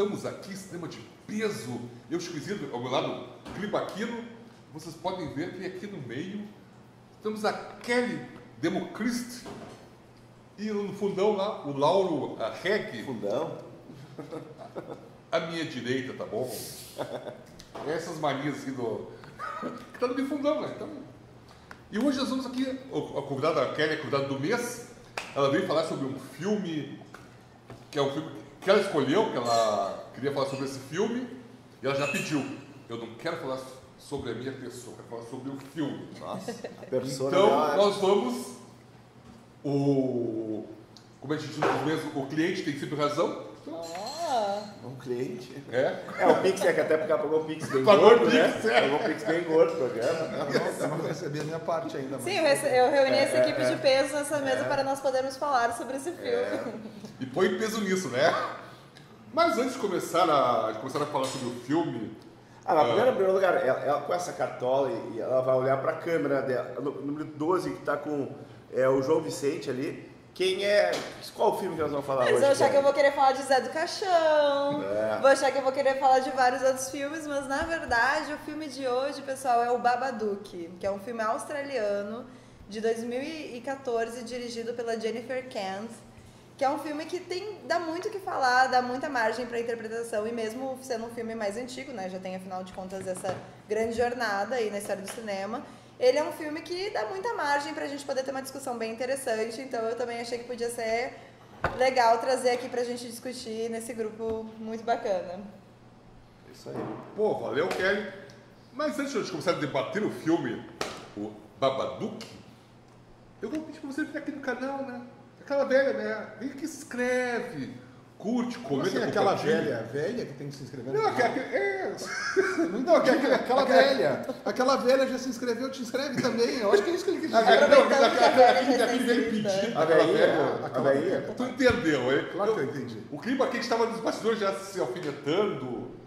estamos aqui, cinema de peso. Eu, Chicozinho, ao meu lado, Clipaquino. Vocês podem ver que aqui no meio temos a Kelly Democrist. E no fundão lá, o Lauro Reg. Fundão? À minha direita, tá bom? Essas manias assim do... que tá no meu fundão, né? Então... E hoje nós vamos aqui, a convidada Kelly, a convidada do mês, ela veio falar sobre um filme, que é um filme que ela escolheu, que ela queria falar sobre esse filme, e ela já pediu. Eu não quero falar sobre a minha pessoa, eu quero falar sobre o filme. Nossa, a persona Então, dela... nós vamos... Como a gente diz mesmo, o cliente tem sempre razão. Um cliente. É? O Pix é que até porque pagou o Pix bem Pagou gordo, o Pix, né? Pagou o Pix bem gordo pro programa. Eu não recebi a minha parte ainda. Sim, eu reuni essa equipe de peso nessa mesa para nós podermos falar sobre esse filme. E põe peso nisso, né? Mas antes de começar a falar sobre o filme... Em primeiro lugar, ela com essa cartola e ela vai olhar para a câmera dela. No número 12, que está com o João Vicente ali. Quem é... Qual o filme que nós vamos falar hoje? Mas eu achar que eu vou querer falar de Zé do Caixão, vou achar que eu vou querer falar de vários outros filmes, mas na verdade o filme de hoje, pessoal, é o Babadook, que é um filme australiano de 2014, dirigido pela Jennifer Kent, que é um filme que dá muito o que falar, dá muita margem para interpretação, e mesmo sendo um filme mais antigo, né, já tem afinal de contas essa grande jornada aí na história do cinema. Ele é um filme que dá muita margem pra gente poder ter uma discussão bem interessante, então eu também achei que podia ser legal trazer aqui pra gente discutir nesse grupo muito bacana. Isso aí. Pô, valeu, Kelly. Mas antes de começar a debater o filme, o Babadook, eu vou pedir pra você vir aqui no canal, né? Aquela velha, né? Vem aqui, se inscreve, curte, comenta, Assim, aquela compartilha. velha que tem que se inscrever no Não, canal. Aquela velha já se inscreveu, te inscreve também. Eu acho que é isso que ele quis dizer. Aproveitando que a velha já está Aquele velho inscrita. pedido, A aquela velhinha? velha. Tu entendeu, hein? Claro que eu entendi. O clima aqui que estava nos bastidores já se alfinetando.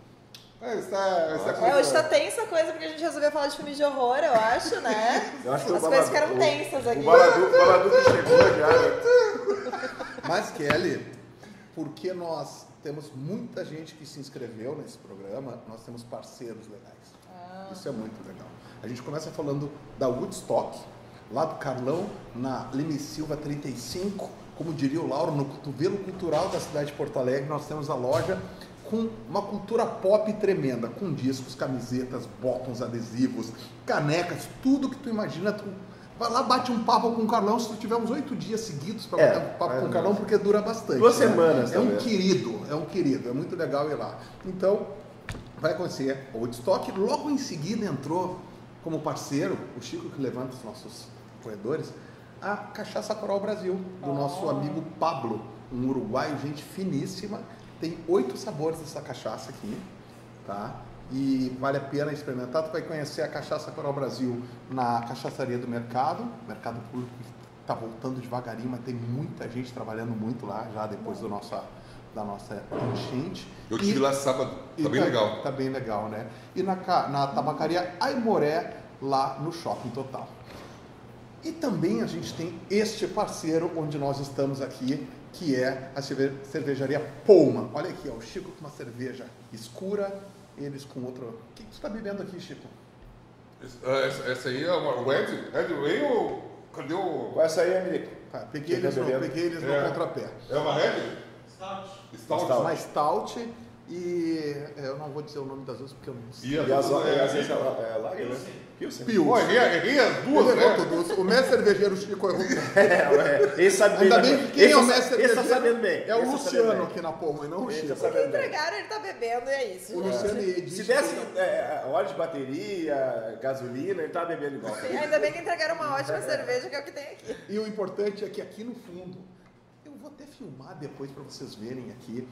Hoje tá tensa a coisa, porque a gente resolveu falar de filme de horror, eu acho, né? Eu acho que As coisas ficaram tensas aqui. O Babadook chegou já, né? Mas, Kelly, porque nós temos muita gente que se inscreveu nesse programa, nós temos parceiros legais. Isso é muito legal. A gente começa falando da Woodstock, lá do Carlão, na Leme Silva 35, como diria o Lauro, no cotovelo cultural da cidade de Porto Alegre, nós temos a loja com uma cultura pop tremenda, com discos, camisetas, botões, adesivos, canecas, tudo que tu imagina. Tu vai lá, bate um papo com o Carlão, se tu tiver uns 8 dias seguidos para bater um papo com o Carlão, porque dura bastante. 2 semanas, É um querido, é muito legal ir lá. Então, vai acontecer o Woodstock. Logo em seguida entrou como parceiro, o Chico que levanta os nossos corredores, a Cachaça Coral Brasil, do nosso amigo Pablo, um uruguaio, gente finíssima. Tem 8 sabores dessa cachaça aqui, tá? E vale a pena experimentar. Tu vai conhecer a Cachaça Coral Brasil na Cachaçaria do Mercado Público, que está voltando devagarinho, mas tem muita gente trabalhando muito lá, já depois da nossa enchente. Eu estive lá sábado, tá bem legal. Tá bem legal, né? E na tabacaria Aimoré, lá no Shopping Total. E também a gente tem este parceiro onde nós estamos aqui, que é a cervejaria Poma. Olha aqui, ó, o Chico com uma cerveja escura, eles com outra... O que você está bebendo aqui, Chico? Essa aí é o Ed Ray ou... Cadê o... Essa aí, amigo. Tá, peguei eles no contrapé. É uma Red? Stout. Uma Stout e... eu não vou dizer o nome das duas porque eu não sei. E as vezes é Lager, né? Pilsen. Pô, errei as duas, Ele errou né? tudo. O mestre cervejeiro Chico errou. Esse sabe bem. Ainda bem que quem é o mestre Esse tá cervejeiro sabendo bem. é o Esse tá Luciano sabendo bem. aqui na Poma e não o Esse Chico. tá sabendo bem. Entregaram, ele tá bebendo e é isso. O gente. Luciano e Edith. Se desse óleo de bateria, gasolina, ele tava bebendo igual. Sim, ainda bem que entregaram uma ótima cerveja, que é o que tem aqui. E o importante é que aqui no fundo, eu vou até filmar depois para vocês verem aqui,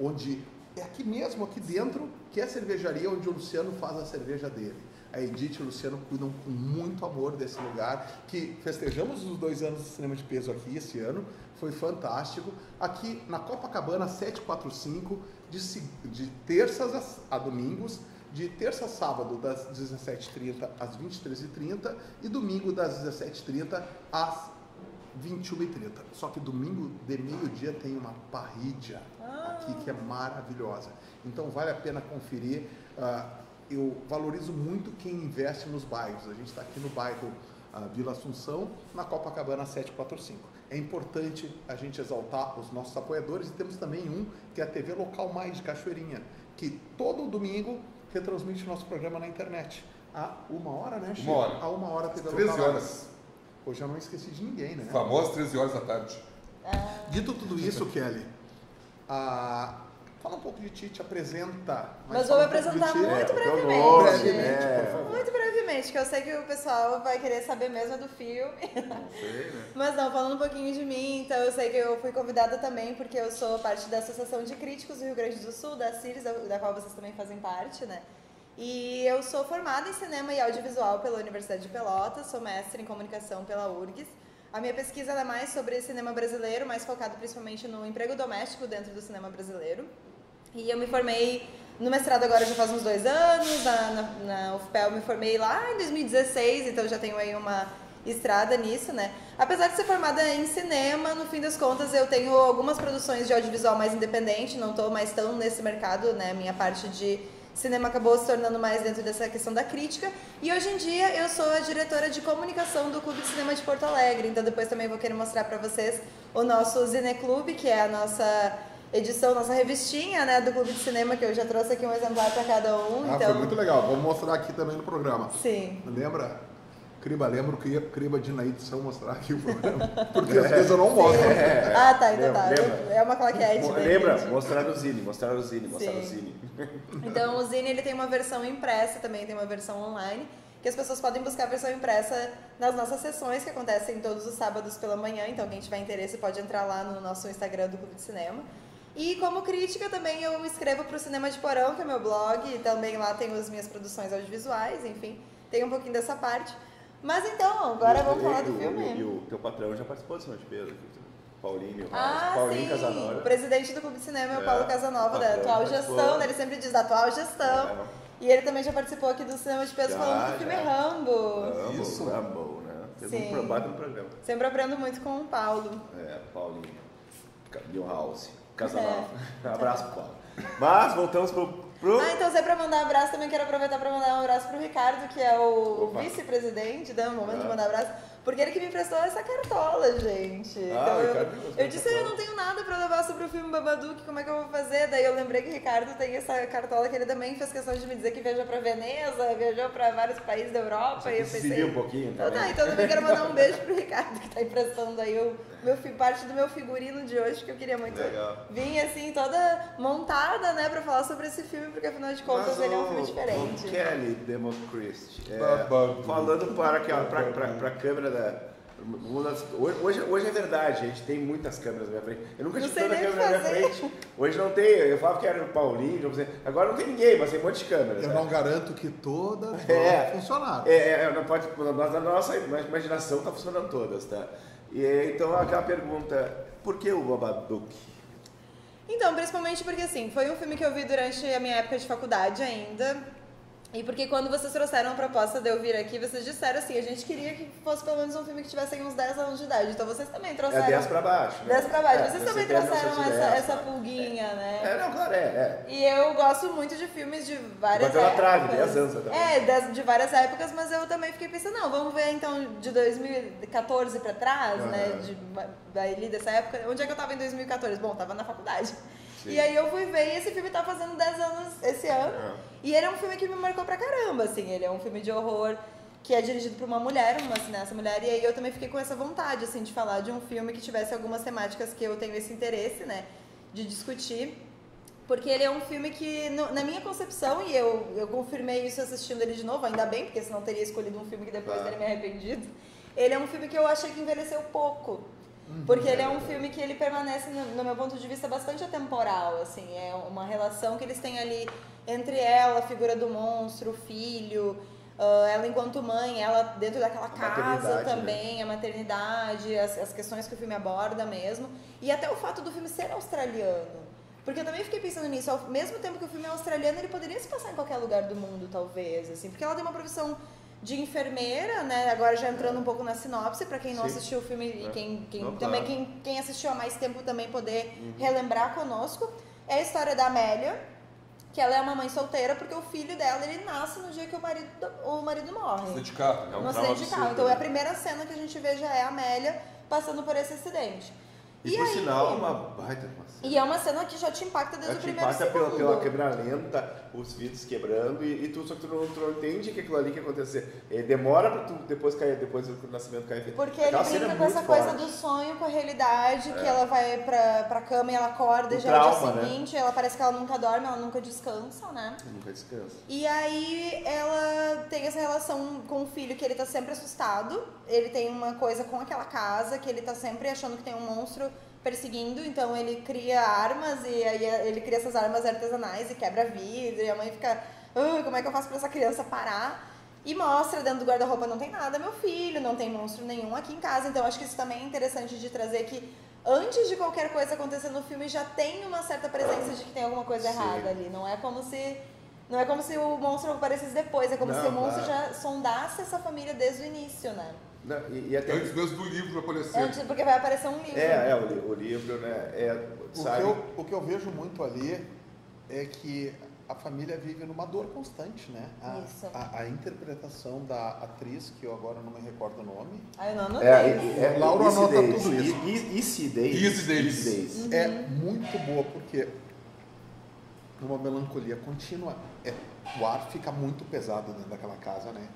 onde é aqui mesmo, aqui dentro, que é a cervejaria onde o Luciano faz a cerveja dele. A Edith e o Luciano cuidam com muito amor desse lugar, que festejamos os 2 anos do Cinema de Peso aqui esse ano, foi fantástico. Aqui na Copacabana 745, de terças a domingos, de terça a sábado das 17h30 às 23h30 e domingo das 17h30 às 21h30. Só que domingo de meio-dia tem uma parrilha. aqui que é maravilhosa. Então vale a pena conferir. Eu valorizo muito quem investe nos bairros. A gente está aqui no bairro Vila Assunção, na Copacabana 745. É importante a gente exaltar os nossos apoiadores e temos também um que é a TV Local Mais de Cachoeirinha, que todo domingo retransmite o nosso programa na internet. A 1h, né, Chico? 1h. A 1h a TV 13 Local horas. Mais. Hoje eu não esqueci de ninguém, né? Famosas 13 horas da tarde. Dito tudo isso, Kelly, fala um pouco de ti, te apresenta. Mas fala vou me um pouco de apresentar ti. muito Brevemente, brevemente. por favor. Muito brevemente, que eu sei que o pessoal vai querer saber mesmo do filme. Não sei, né? Mas não, falando um pouquinho de mim, então eu sei que eu fui convidada também porque eu sou parte da Associação de Críticos do Rio Grande do Sul, da CIRES, da qual vocês também fazem parte, né? E eu sou formada em cinema e audiovisual pela Universidade de Pelotas, sou mestre em comunicação pela URGS. A minha pesquisa é mais sobre cinema brasileiro, mais focado principalmente no emprego doméstico dentro do cinema brasileiro. E eu me formei no mestrado agora já faz uns 2 anos, na UFPEL eu me formei lá em 2016, então já tenho aí uma estrada nisso, né? Apesar de ser formada em cinema, no fim das contas eu tenho algumas produções de audiovisual mais independente, não estou mais tão nesse mercado, né? Minha parte de cinema acabou se tornando mais dentro dessa questão da crítica. E hoje em dia eu sou a diretora de comunicação do Clube de Cinema de Porto Alegre. Então depois também vou querer mostrar para vocês o nosso Cineclube, que é a nossa edição, nossa revistinha, né, do Clube de Cinema, que eu já trouxe aqui um exemplar para cada um. Então... Foi muito legal. Vamos mostrar aqui também no programa. Sim. Lembra? Lembro que ia Criba de na edição mostrar aqui o programa. Porque às vezes eu não mostro. Ah, tá, então tá. Lembra? É uma claquete. Lembra? Mostrar o Zine. Então o Zine ele tem uma versão impressa, também tem uma versão online, que as pessoas podem buscar a versão impressa nas nossas sessões, que acontecem todos os sábados pela manhã. Então quem tiver interesse pode entrar lá no nosso Instagram do Clube de Cinema. E como crítica também eu me inscrevo para o Cinema de Porão, que é meu blog, e também lá tenho as minhas produções audiovisuais, enfim, tem um pouquinho dessa parte. Mas então, agora vamos falar do filme. E o teu patrão já participou do Cinema de Pedro, Paulinho sim, Casanova. o presidente do Clube de Cinema é o Paulo Casanova, da atual gestão, né? Ele sempre diz da atual gestão. E ele também já participou aqui do Cinema de Pedro falando do filme Rambo. Isso, Rambo, né? Sim. Um programa. Sempre aprendo muito com o Paulo. Paulinho, Milhouse, Casanova. Abraço pro Paulo. Mas voltamos pro... então se é pra mandar um abraço, também quero aproveitar pra mandar um abraço pro Ricardo, que é o vice-presidente, né? No momento de mandar um abraço. Porque ele que me emprestou essa cartola, gente. Então eu disse, eu não tenho nada pra levar sobre o filme Babadook, como é que eu vou fazer? Daí eu lembrei que o Ricardo tem essa cartola que ele também fez questão de me dizer que viajou pra Veneza, viajou pra vários países da Europa. E eu pensei, um pouquinho também. Então eu também quero mandar um beijo pro Ricardo, que tá emprestando aí parte do meu figurino de hoje, que eu queria muito vir assim, toda montada, né, pra falar sobre esse filme, porque afinal de contas ele é um filme diferente. Kelly Demochrist, falando pra câmera da... Hoje é verdade, a gente tem muitas câmeras na minha frente. Eu nunca tive tanta câmera na minha frente. Hoje não tem, eu falava que era o Paulinho, agora não tem ninguém, mas tem um monte de câmeras. Eu não garanto que todas vão funcionar. Não pode, mas a nossa imaginação está funcionando todas, tá? E então aquela pergunta, por que o Babadook? Então, principalmente porque assim, foi um filme que eu vi durante a minha época de faculdade ainda. E porque quando vocês trouxeram a proposta de eu vir aqui, vocês disseram assim, a gente queria que fosse pelo menos um filme que tivesse uns 10 anos de idade. Então vocês também trouxeram... 10 pra baixo. Né? 10 pra baixo. Vocês também trouxeram essa pulguinha, né? Claro, E eu gosto muito de filmes de várias épocas. Bateu na trave, 10 anos também. De várias épocas, mas eu também fiquei pensando, não, vamos ver então de 2014 pra trás, né? Daí dessa época. Onde é que eu tava em 2014? Bom, tava na faculdade. Sim. E aí eu fui ver e esse filme tá fazendo 10 anos esse ano. E ele é um filme que me marcou pra caramba, assim. Ele é um filme de horror que é dirigido por uma mulher, uma cineasta mulher. E aí eu também fiquei com essa vontade, assim, de falar de um filme que tivesse algumas temáticas que eu tenho esse interesse, né? De discutir. Porque ele é um filme que, na minha concepção, e eu confirmei isso assistindo ele de novo, ainda bem, porque senão teria escolhido um filme que depois teria me arrependido. Ele é um filme que eu achei que envelheceu pouco. Porque ele é um filme que ele permanece, no meu ponto de vista, bastante atemporal, assim, é uma relação que eles têm ali entre ela, a figura do monstro, o filho, ela enquanto mãe, ela dentro daquela casa também, né? A maternidade, as questões que o filme aborda mesmo, e até o fato do filme ser australiano. Porque eu também fiquei pensando nisso, ao mesmo tempo que o filme é australiano, ele poderia se passar em qualquer lugar do mundo, talvez, assim, porque ela tem uma profissão de enfermeira, né? Agora já entrando um pouco na sinopse, para quem não assistiu o filme e quem assistiu há mais tempo também poder relembrar conosco. é a história da Amélia, que ela é uma mãe solteira porque o filho dela, ele nasce no dia que o marido morre. No acidente de carro, no acidente de carro. Então a primeira cena que a gente vê já é a Amélia passando por esse acidente. E por sinal, uma baita cena. E é uma cena que já te impacta desde o primeiro segundo. Impacta pela câmera lenta, os vidros quebrando, só que tu não entende que aquilo ali que ia acontecer. Demora pra tu depois do nascimento cair. Porque ele brinca com essa coisa do sonho com a realidade, que ela vai pra cama e ela acorda e já é o dia seguinte, ela parece que ela nunca dorme, ela nunca descansa, né? Nunca descansa. E aí ela tem essa relação com o filho que ele tá sempre assustado, ele tem uma coisa com aquela casa, que ele tá sempre achando que tem um monstro perseguindo, então ele cria armas e aí ele cria essas armas artesanais e quebra vidro e a mãe fica, como é que eu faço pra essa criança parar? E mostra dentro do guarda-roupa, não tem nada, meu filho, não tem monstro nenhum aqui em casa, então acho que isso também é interessante de trazer que antes de qualquer coisa acontecer no filme já tem uma certa presença de que tem alguma coisa errada ali, não é como se o monstro aparecesse depois, é como se o monstro já sondasse essa família desde o início, né? Não, e até... Antes mesmo do livro aparecer. Antes, porque vai aparecer um livro. O livro, né? O que eu vejo muito ali é que a família vive numa dor constante, né? A interpretação da atriz, que eu agora não me recordo o nome. Eu não anotei. Laura anota tudo isso. Easy Days. É muito boa, porque numa melancolia contínua, o ar fica muito pesado dentro daquela casa, né?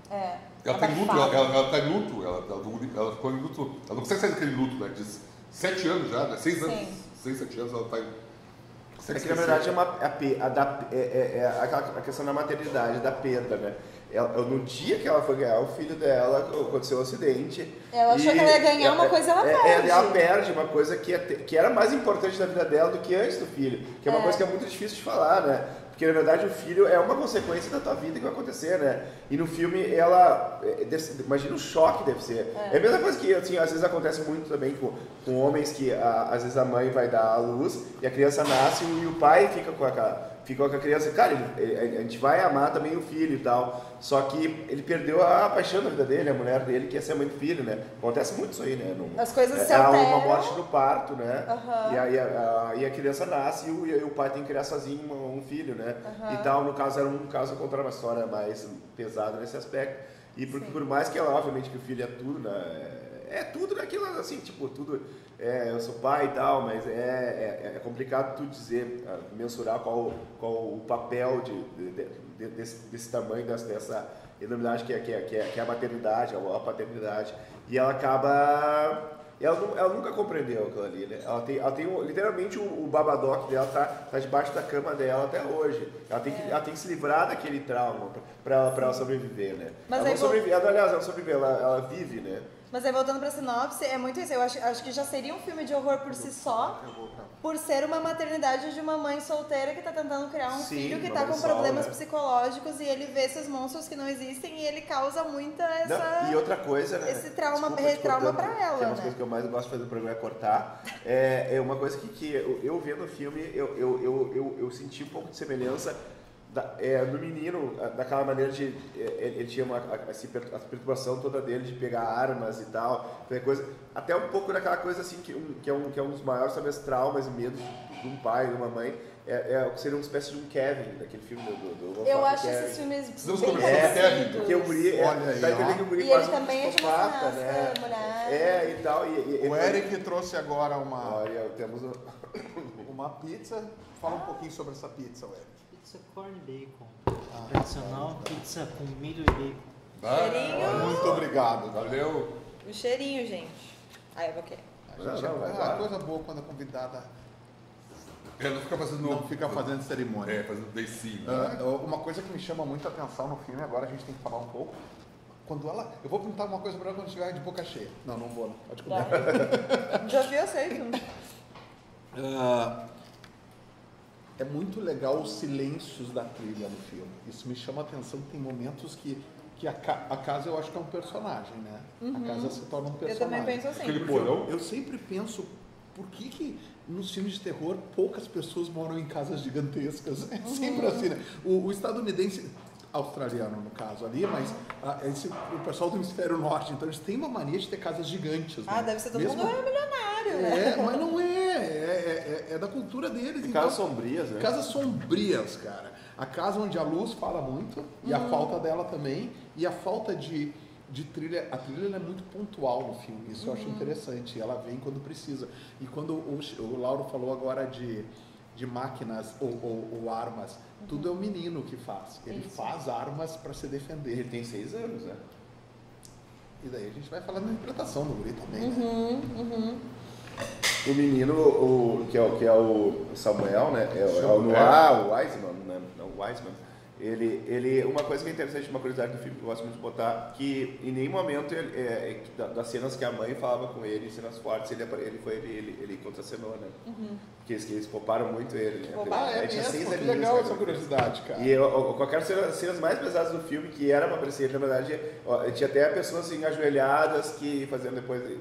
Ela tá em luto, ela tá em luto, ela ficou em luto, ela não consegue sair daquele luto, né? De 7 anos já, né? 6 anos, 6, 7 anos ela tá em... É que na verdade a questão da maternidade, da perda, né? No dia que ela foi ganhar o filho dela, aconteceu um acidente. Ela achou que ela ia ganhar uma coisa, ela perde. Ela perde uma coisa que era mais importante na vida dela do que antes do filho. Que é uma coisa que é muito difícil de falar, né? Porque, na verdade, o filho é uma consequência da tua vida que vai acontecer, né? E no filme, imagina o choque que deve ser. É a mesma coisa que, assim, às vezes acontece muito também com homens que, às vezes, a mãe vai dar à luz e a criança nasce e o pai fica com a criança. Cara, a gente vai amar também o filho e tal. Só que ele perdeu a paixão da vida dele, a mulher dele, que ia ser a mãe do filho, né? Acontece muito isso aí, né? As coisas se alteram. Uma morte no parto, né? E aí a criança nasce e o pai tem que criar sozinho um filho, né? E tal, no caso, era um caso contra uma história mais pesada nesse aspecto. E por mais que ela, obviamente, que o filho é tudo, né? É tudo naquilo, assim, tipo, tudo... eu sou pai e tal, mas é complicado tu dizer, mensurar qual o papel desse tamanho, dessa enormidade que é a maternidade, a paternidade. E ela acaba... Ela nunca compreendeu aquilo ali, né? Ela tem literalmente o babadoc dela tá debaixo da cama dela até hoje. Ela tem que se livrar daquele trauma pra ela sobreviver, né? Mas ela não sobrevive, aliás, ela não sobrevive, ela vive, né? Mas aí, voltando pra sinopse, é muito isso. Eu acho que já seria um filme de horror por si só, por ser uma maternidade de uma mãe solteira que tá tentando criar um filho que tá com problemas psicológicos e ele vê esses monstros que não existem e ele causa muita e outra coisa, né? Esse trauma pra ela, que é uma coisa que eu mais gosto de fazer no programa é cortar. É uma coisa que eu vendo o filme, eu senti um pouco de semelhança no menino, daquela maneira de... ele tinha a perturbação toda dele de pegar armas e tal, coisa, até um pouco daquela coisa assim, que é um dos maiores, talvez, traumas e medos de um pai, de uma mãe, seria uma espécie de um Kevin, daquele filme do eu acho esses filmes bem parecidos. Porque o guri, tá entendendo que o guri e quase ele também um psicopata, né? Mulher. E tal. O Eric trouxe agora temos uma pizza. Fala um pouquinho sobre essa pizza, Eric. Pizza corn bacon. Tradicional, pizza com milho e bacon. Cheirinho. Muito obrigado. Valeu. O cheirinho, gente. Eu vou querer. A coisa boa quando a convidada não fica fazendo cerimônia. Fazendo beicinho. Uma coisa que me chama muito a atenção no filme, agora a gente tem que falar um pouco. Quando eu vou perguntar uma coisa pra ela quando estiver de boca cheia. Não vou, não. Pode comer. Desafio aceito. É muito legal os silêncios da trilha no filme. Isso me chama a atenção. Tem momentos que a casa, eu acho que é um personagem, né? A casa se torna um personagem. Eu também penso assim. Aquele porão. Eu sempre penso, por que nos filmes de terror poucas pessoas moram em casas gigantescas? É sempre assim, né? O estadunidense, australiano no caso ali, mas o pessoal do hemisfério norte, então eles têm uma mania de ter casas gigantes. Deve ser todo mundo milionário, né? Mas não é. é da cultura deles. Então, casas sombrias, né? Casas sombrias, cara. A casa onde a luz fala muito, e a falta dela também, e a falta de trilha. A trilha é muito pontual no filme, isso eu acho interessante. Ela vem quando precisa. E quando o Lauro falou agora de máquinas ou armas, tudo é o menino que faz. Ele faz armas para se defender. Ele tem 6 anos, né? E daí a gente vai falar da interpretação do guri também, né? O menino, que é o Samuel, né? É o Noah, o Wiseman, né? Não, o Wiseman. Ele, uma coisa que é interessante, uma curiosidade do filme que eu gosto muito de botar, que em nenhum momento das cenas que a mãe falava com ele, cenas fortes, ele contracenou, né? Porque eles pouparam muito ele, né? Que legal essa curiosidade, cara. E qualquer cenas mais pesadas do filme, que era pra aparecer, na verdade, tinha até pessoas assim, ajoelhadas que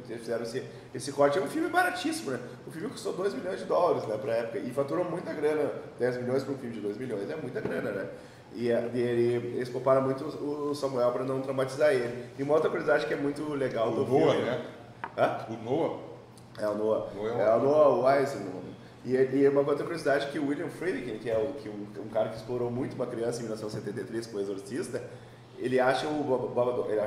fizeram esse corte. É um filme baratíssimo, né? O filme custou $2 milhões, né, pra época, e faturou muita grana. 10 milhões para um filme de 2 milhões é muita grana, né? E eles pouparam muito o Samuel para não traumatizar ele. E uma outra curiosidade que é muito legal do filme... Noah, né? Hã? O Noah? É o Noah. É o Noah Wiseman. E uma outra curiosidade que o William Friedkin, que é um cara que explorou muito uma criança em 1973 com o Exorcista, ele acha o Babadook... Ele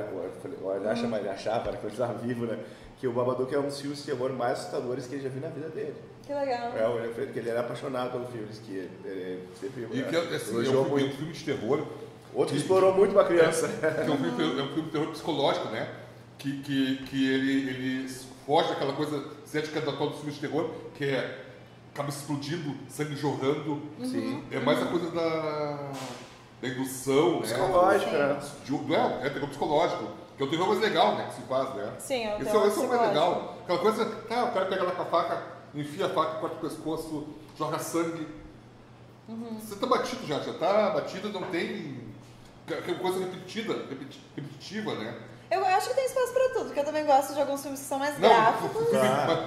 achava, né, quando ele estava vivo, né? Que o Babadook é um dos filmes de terror mais assustadores que ele já viu na vida dele. Que legal. O William Friedkin, ele era apaixonado pelo filme, que ele sempre viu. E que assim, é um filme de terror. Outro que explorou muito uma criança. É um filme de terror psicológico, né? Que ele foge daquela coisa cética da dos filmes de terror, que é cabeça explodindo, sangue jorrando. Sim. É mais a coisa da indução, psicológica, né? É terror psicológico. Que é o terror mais legal, né? Que se faz, né? Sim, é o Esse terror é o mais legal. Aquela coisa, o cara pega lá com a faca, enfia a faca, corta o pescoço, joga sangue. Você tá batido já tá batido, não tem aquela coisa repetitiva, né? Eu acho que tem espaço pra tudo, porque eu também gosto de alguns filmes que são mais gráficos.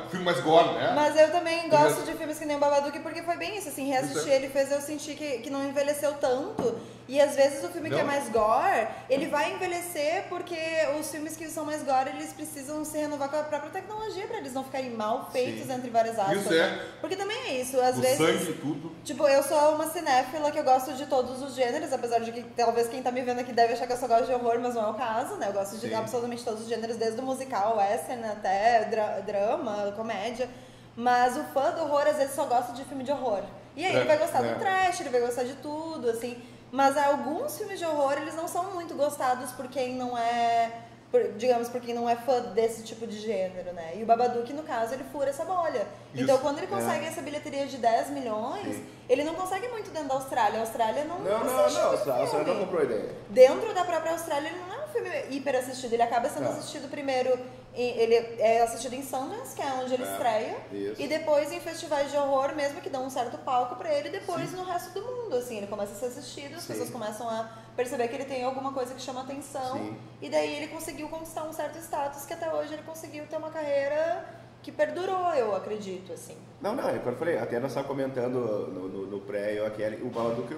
Filme mais gore, né? Mas eu também gosto de filmes que nem o Babadook, porque foi bem isso, assim, reassistir ele fez eu sentir que não envelheceu tanto. E às vezes o filme que é mais gore, ele vai envelhecer porque os filmes que são mais gore, eles precisam se renovar com a própria tecnologia pra eles não ficarem mal feitos, entre várias aspas. Isso é. Né? Porque também é isso, às vezes... sangue e tudo. Tipo, eu sou uma cinéfila que eu gosto de todos os gêneros, apesar de que talvez quem tá me vendo aqui deve achar que eu só gosto de horror, mas não é o caso, né? Eu gosto de absolutamente todos os gêneros, desde o musical, western, até drama, comédia. Mas o fã do horror, às vezes, só gosta de filme de horror. E aí ele vai gostar do trash, ele vai gostar de tudo, assim... Mas alguns filmes de horror, eles não são muito gostados por quem não é, por quem não é fã desse tipo de gênero, né? E o Babadook, no caso, ele fura essa bolha. Isso. Então, quando ele consegue essa bilheteria de 10 milhões, ele não consegue muito dentro da Austrália. A Austrália não a Austrália não comprou ideia. Dentro da própria Austrália, ele não é um filme hiper assistido. Ele acaba sendo assistido primeiro, ele é assistido em Sundance, que é onde ele estreia. Isso. E depois em festivais de horror, mesmo que dão um certo palco pra ele, depois no resto do mundo, assim. Ele começa a ser assistido, as pessoas começam a perceber que ele tem alguma coisa que chama atenção. E daí ele conseguiu conquistar um certo status que até hoje ele conseguiu ter uma carreira que perdurou, eu acredito, assim. Não, quando eu falei, até nós estávamos comentando no pré, o Babadook,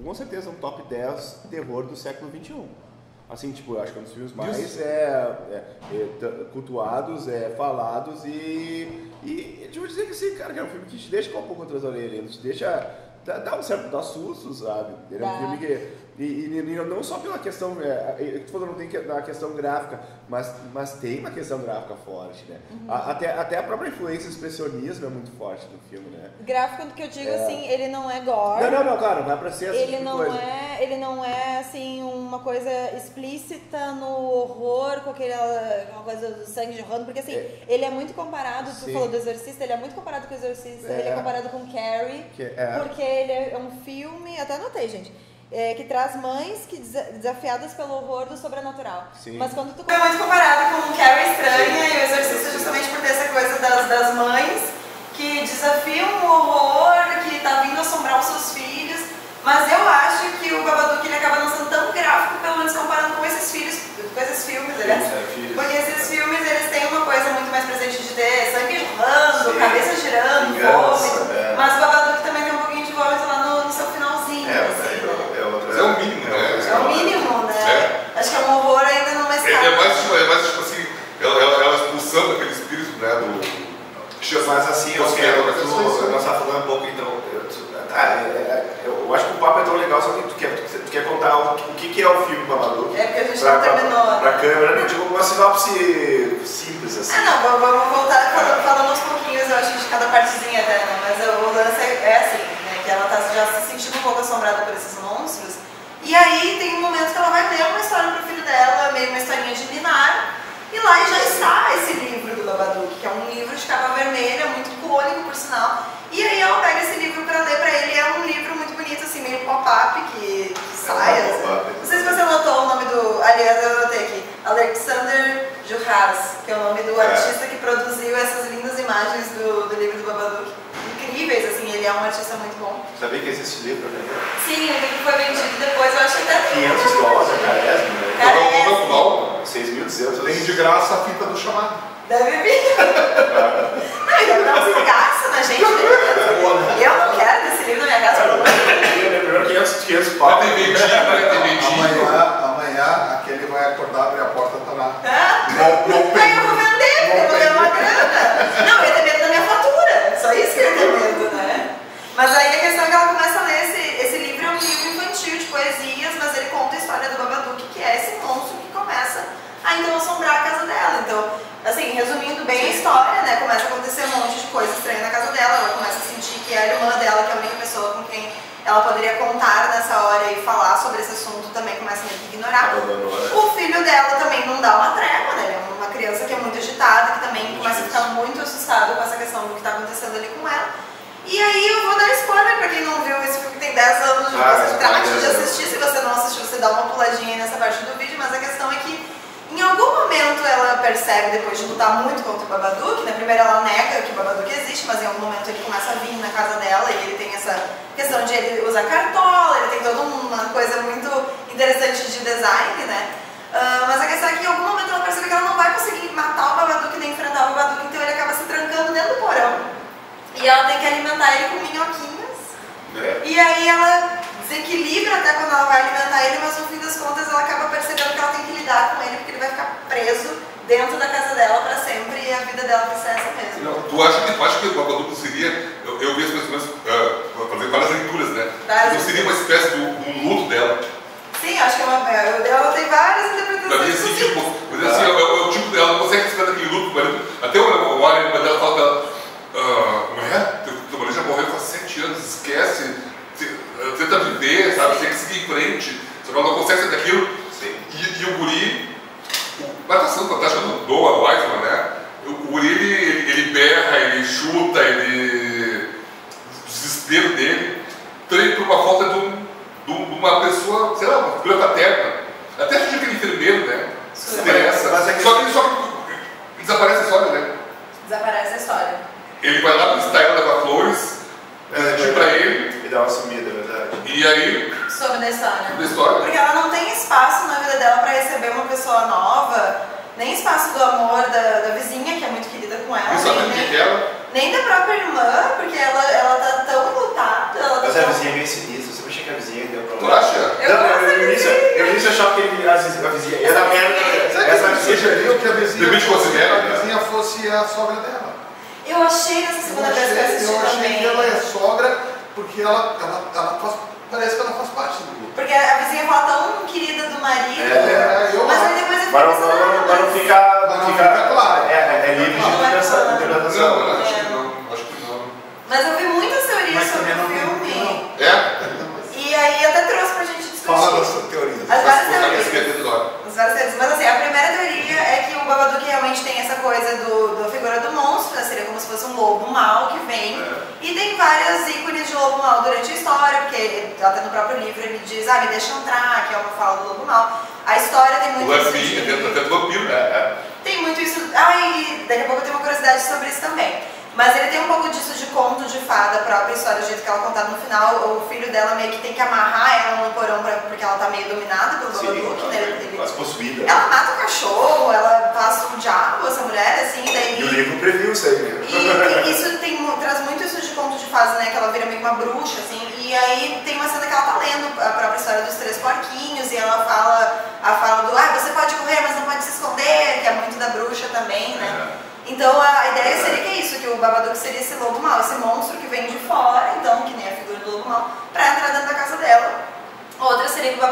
com certeza, é um top 10 terror do século XXI. Assim, tipo, eu acho que é um dos filmes mais cultuados, falados e eu vou dizer que sim, cara, que é um filme que te deixa com um pouco atrás da orelha, te deixa... Dá susto, sabe? Ele é um filme que... E não só pela questão... eu tô falando, não tem a questão gráfica, mas tem uma questão gráfica forte, né? Até a própria influência expressionismo é muito forte no filme, né? Gráfico que eu digo, assim, ele não é gore. Não, claro, não é pra ser ele não é, assim, uma coisa explícita no horror, com aquela coisa do sangue jorrando, porque, assim, ele é muito comparado, tu falou do Exorcista, ele é muito comparado com o Exorcista, ele é comparado com Carrie, porque ele é um filme, até anotei, gente, que traz mães desafiadas pelo horror do sobrenatural. Sim. Mas quando tu... É muito comparado com Carrie Estranha e o Exorcista justamente por ter essa coisa das mães que desafiam o horror, que tá vindo assombrar os seus filhos. Mas eu acho que o Babadook ele acaba não sendo tão gráfico, pelo menos comparando com esses filmes, aliás. Porque esses filmes eles têm uma coisa muito mais presente de ter sangue jorrando, cabeça girando, vômito. Mas o Babadook também tem um pouquinho de vômito lá no seu finalzinho. É o mínimo, né? É o mínimo, né? Acho que é um horror ainda numa escala. É mais tipo assim, ela expulsando aquele espírito, né? Mais assim, o papo é tão legal, só que tu quer contar o que é o filme Babadook. É porque a gente não terminou. Pra câmera, não, tipo uma sinopse simples assim. Vamos voltar falando aos pouquinhos, eu acho, de cada partezinha até, né? Mas o lance é assim, né? Que ela tá já se sentindo um pouco assombrada por esses monstros. E aí tem um momento que ela vai ler uma história pro filho dela, meio uma historinha de Ninar. E lá já está esse livro do Babadook, que é um livro de capa vermelha, muito icônico, por sinal. E aí ela pega esse livro pra ler pra ele, é um livro muito bonito, assim, meio pop-up, que sai. Não sei se você notou o nome do... Aliás, eu anotei aqui. Alexander Juhasz, que é o nome do artista que produziu essas lindas imagens do livro do Babadook. Incríveis, assim, ele é um artista muito bom. Sabia que existe livro, né? Sim, o livro foi vendido depois, eu achei até... $500, né? 6.200. Tem de graça a fita do chamado. Deve vir. Não, ele deve dar uns regaços na gente. Eu não quero desse livro na minha casa. Primeiro 500 pau. Vai ter vendido. Amanhã aquele vai acordar, abrir a porta, tá lá. Aí eu vou vender, porque eu vou ganhar uma grana. Não, eu ia ter medo da minha fatura. Só isso que eu ia ter medo, né? Mas aí a questão é que ela começa a ler esse livro, é um livro infantil de poesias, mas ele conta a história do Babadook, que é esse monstro que começa a então assombrar a casa dela. Então, assim, resumindo bem a história, né? Começa a acontecer um monte de coisa estranha na casa dela, ela começa a sentir que a irmã dela, que é a única pessoa com quem ela poderia contar nessa hora e falar sobre esse assunto, também começa a meio que ignorar. O filho dela também não dá uma trégua, né? Ele é uma criança que é muito agitada, que também começa a ficar muito assustado com essa questão do que está acontecendo ali com ela. E aí eu vou dar spoiler pra quem não viu esse filme, que tem 10 anos, você trate de assistir. Se você não assistiu, você dá uma puladinha aí nessa parte do vídeo, mas a questão é que em algum momento ela percebe, depois de lutar muito contra o Babadook, né? Primeiro ela nega que o Babadook existe, mas em algum momento ele começa a vir na casa dela e ele tem essa questão de ele usar cartola, ele tem toda uma coisa muito interessante de design, né? Mas a questão é que em algum momento ela percebe que ela não vai conseguir matar o Babadook nem enfrentar o Babadook, então ele acaba se trancando dentro do porão. E ela tem que alimentar ele com minhoquinhas. E aí ela desequilibra até quando ela vai alimentar ele, mas no fim das contas ela acaba percebendo que ela tem que lidar com ele, porque ele vai ficar preso dentro da casa dela pra sempre e a vida dela vai ser essa mesmo. Não, tu acha que o Babadook seria, eu vi as pessoas fazer várias leituras, né? Então seria uma espécie de um luto dela. Sim, acho que é uma... Ela tem várias interpretações. Pra mim, assim, tipo, mas assim, o tipo dela não consegue se daquele luto, mas até o olho dela fala pra ela, mulher, teu marido já morreu faz 7 anos, esquece, tenta viver, sabe, tem que seguir em frente, só que ela não consegue sair daquilo. E o guri, a natação fantástica do Noah Wiseman, né? O guri, ele berra, ele chuta, o desespero dele treina por uma falta de uma pessoa, sei lá, uma figura paterna. Até acho que aquele enfermeiro, né? Se interessa. Só que desaparece a história, né? Desaparece a história. Ele vai lá visitar ela, levar flores, pedir pra ele. E dá uma sumida, é verdade. E aí. Sobre da história. Sobre a história. Porque ela não tem espaço na vida dela pra receber uma pessoa nova, nem espaço do amor da vizinha, que é muito querida com ela. Nem da própria irmã, porque ela tá tão lutada. Mas a vizinha é meio sinistra, você achei que a vizinha deu problema. Tu acha? Eu início achava que a vizinha ia dar merda. Essa vizinha que a vizinha a fosse a sogra dela. Eu achei nessa segunda vez que eu assisti também. Eu achei que ela é sogra porque ela faz, parece que ela faz parte do grupo. Porque a vizinha fala tão querida do marido, mas aí depois eu Para não ficar claro. É livre de interpretação. Não, acho que não. Mas eu vi muitas teorias sobre o filme. E aí até trouxe pra gente discutir. Fala das teorias. As várias teorias. Mas assim, a primeira teoria é que o Babadook realmente tem essa coisa da figura do monstro, né? Seria como se fosse um lobo mau que vem. E tem vários ícones de lobo mau durante a história, porque até no próprio livro ele diz, me deixa entrar, que é uma fala do lobo mau. A história tem muito isso. Até do vampiro, né? Tem muito isso. E daqui a pouco eu tenho uma curiosidade sobre isso também. Mas ele tem um pouco disso de conto de fada, a própria história, do jeito que ela contada no final. O filho dela meio que tem que amarrar ela no porão porque ela tá meio dominada pelo Babadook, né? Quase possuída. Ela mata o cachorro, ela passa um diabo, essa mulher, assim, daí... E o livro previu isso aí, né? E isso traz muito isso de conto de fadas, né? Que ela vira meio que uma bruxa, assim. E aí tem uma cena que ela tá lendo a própria história dos 3 porquinhos e ela fala a fala do você pode correr, mas não pode se esconder, que é muito da bruxa também, né? Então a ideia seria que é isso, que o Babadook seria esse lobo mau, esse monstro que vem de fora, então, que nem a figura do lobo mau, pra entrar dentro da casa dela.